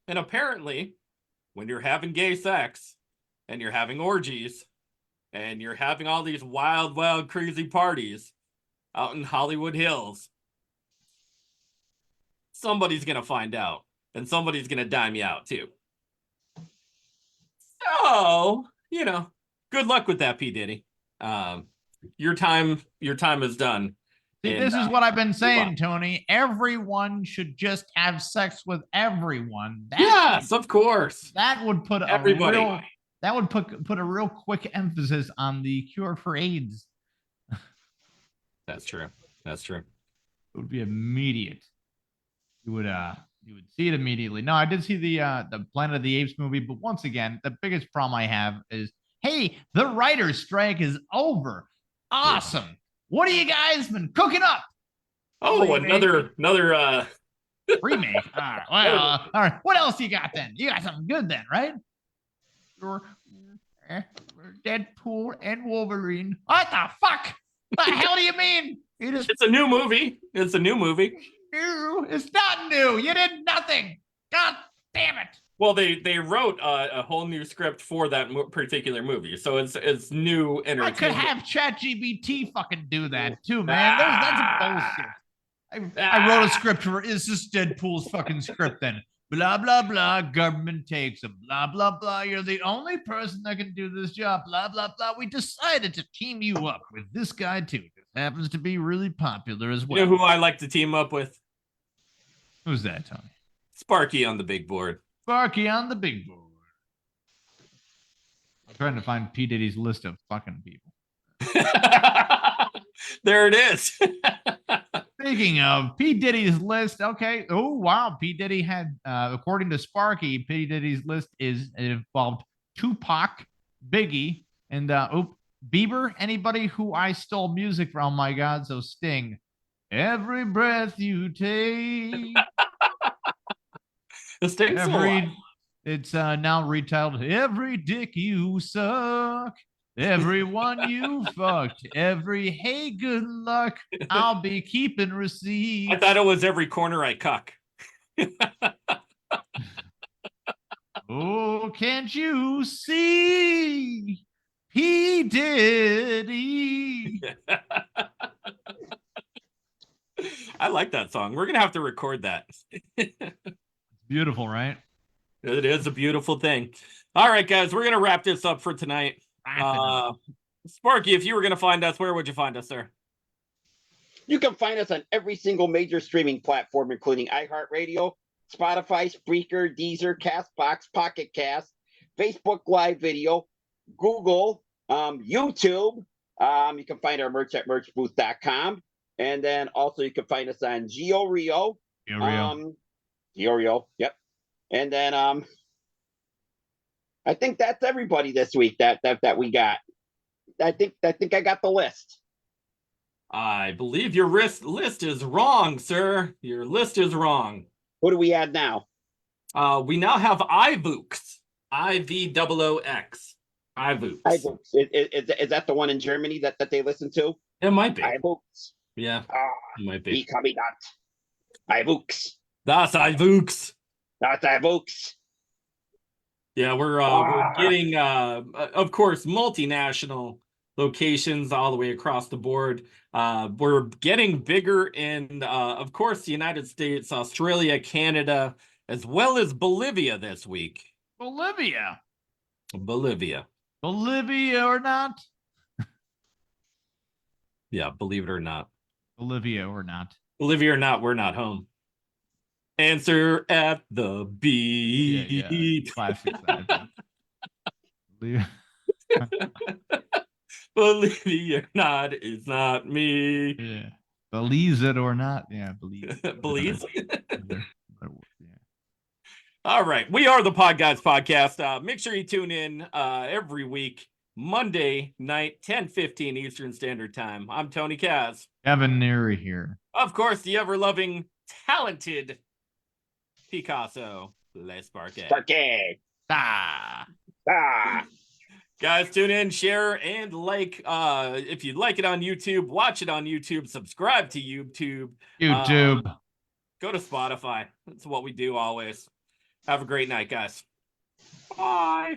Speaker 1: And apparently, when you're having gay sex and you're having orgies and you're having all these wild, wild, crazy parties out in Hollywood Hills, somebody's going to find out and somebody's going to dime you out too. So, good luck with that, P. Diddy. Your time is done.
Speaker 2: See, this is what I've been saying, Tony. Everyone should just have sex with everyone.
Speaker 1: Yes, of course.
Speaker 2: That would put
Speaker 1: everybody.
Speaker 2: That would put a real quick emphasis on the cure for AIDS.
Speaker 1: That's true. That's true.
Speaker 2: It would be immediate. You would see it immediately. No, I did see the Planet of the Apes movie, but once again, the biggest problem I have is, hey, the writer's strike is over. Awesome. Yeah. What have you guys been cooking up?
Speaker 1: Oh, remake? another
Speaker 2: remake. All right. Well, all right. What else you got then? You got something good then, right? Deadpool and Wolverine. What the fuck? What the hell do you mean?
Speaker 1: It's a new movie. It's a new movie.
Speaker 2: New. It's not new. You did nothing. God damn it.
Speaker 1: Well, they wrote a whole new script for that particular movie, so it's new entertainment.
Speaker 2: I could have ChatGPT fucking do that too, man. That's bullshit. I wrote a script for. Is this Deadpool's fucking script then? Blah blah blah. Government takes him. Blah blah blah. You're the only person that can do this job. Blah blah blah. We decided to team you up with this guy too. This happens to be really popular as well.
Speaker 1: You know who I like to team up with?
Speaker 2: Who's that, Tony?
Speaker 1: Sparky on the big board.
Speaker 2: Sparky on the big board. I'm trying to find P. Diddy's list of fucking people.
Speaker 1: There it is.
Speaker 2: Speaking of P. Diddy's list, okay. Oh, wow. P. Diddy had, according to Sparky, P. Diddy's list it involved Tupac, Biggie, and Bieber. Anybody who I stole music from. Oh, my God. So Sting. Every breath you take. It's now retitled Every Dick You Suck, Everyone You Fucked, Every Hey Good Luck, I'll be keeping receipts.
Speaker 1: I thought it was Every Corner I Cuck.
Speaker 2: Oh, can't you see P. Diddy?
Speaker 1: I like that song. We're gonna have to record that.
Speaker 2: Beautiful, right?
Speaker 1: It is a beautiful thing. All right, guys, we're gonna wrap this up for tonight. Sparky, if you were gonna find us, where would you find us, sir?
Speaker 3: You can find us on every single major streaming platform, including iHeartRadio, Spotify, Spreaker, Deezer, Castbox, Pocket Cast, Facebook Live Video, Google, YouTube. You can find our merch at merchbooth.com. And then also you can find us on GeoReo. GeoReo, yep. And then I think that's everybody this week that we got. I think I got the list.
Speaker 1: I believe your list is wrong, sir. Your list is wrong.
Speaker 3: What do we add now?
Speaker 1: We now have iVoox. IVOOX. iVoox.
Speaker 3: iVoox. Is that the one in Germany that they listen to?
Speaker 1: It might be.
Speaker 3: I books.
Speaker 1: Yeah,
Speaker 3: Ah,
Speaker 1: it might be.
Speaker 3: Ikami not. I books.
Speaker 1: Das Ivooks.
Speaker 3: Not I books.
Speaker 1: Yeah, we're getting of course multinational locations all the way across the board. We're getting bigger in of course the United States, Australia, Canada, as well as Bolivia this week.
Speaker 2: Bolivia.
Speaker 1: Bolivia.
Speaker 2: Bolivia or not?
Speaker 1: Yeah, believe it or not.
Speaker 2: Bolivia or not.
Speaker 1: Bolivia or not, we're not home. Answer at the beep.
Speaker 2: Yeah. Classic side. Bolivia.
Speaker 1: Believe it or not, it's not me.
Speaker 2: Yeah. Belize it or not. Yeah, believe.
Speaker 1: Belize.
Speaker 2: Yeah.
Speaker 1: All right. We are the Podguyz podcast. Make sure you tune in every week, Monday night, 10:15 Eastern Standard Time. I'm Tony Kaz.
Speaker 2: Kevin Neary here.
Speaker 1: Of course, the ever-loving, talented Picasso. Les Sparke.
Speaker 3: Sparky.
Speaker 2: Ah.
Speaker 3: Ah.
Speaker 1: Guys, tune in, share, and like. If you like it on YouTube, watch it on YouTube. Subscribe to YouTube.
Speaker 2: YouTube.
Speaker 1: Go to Spotify. That's what we do always. Have a great night, guys. Bye.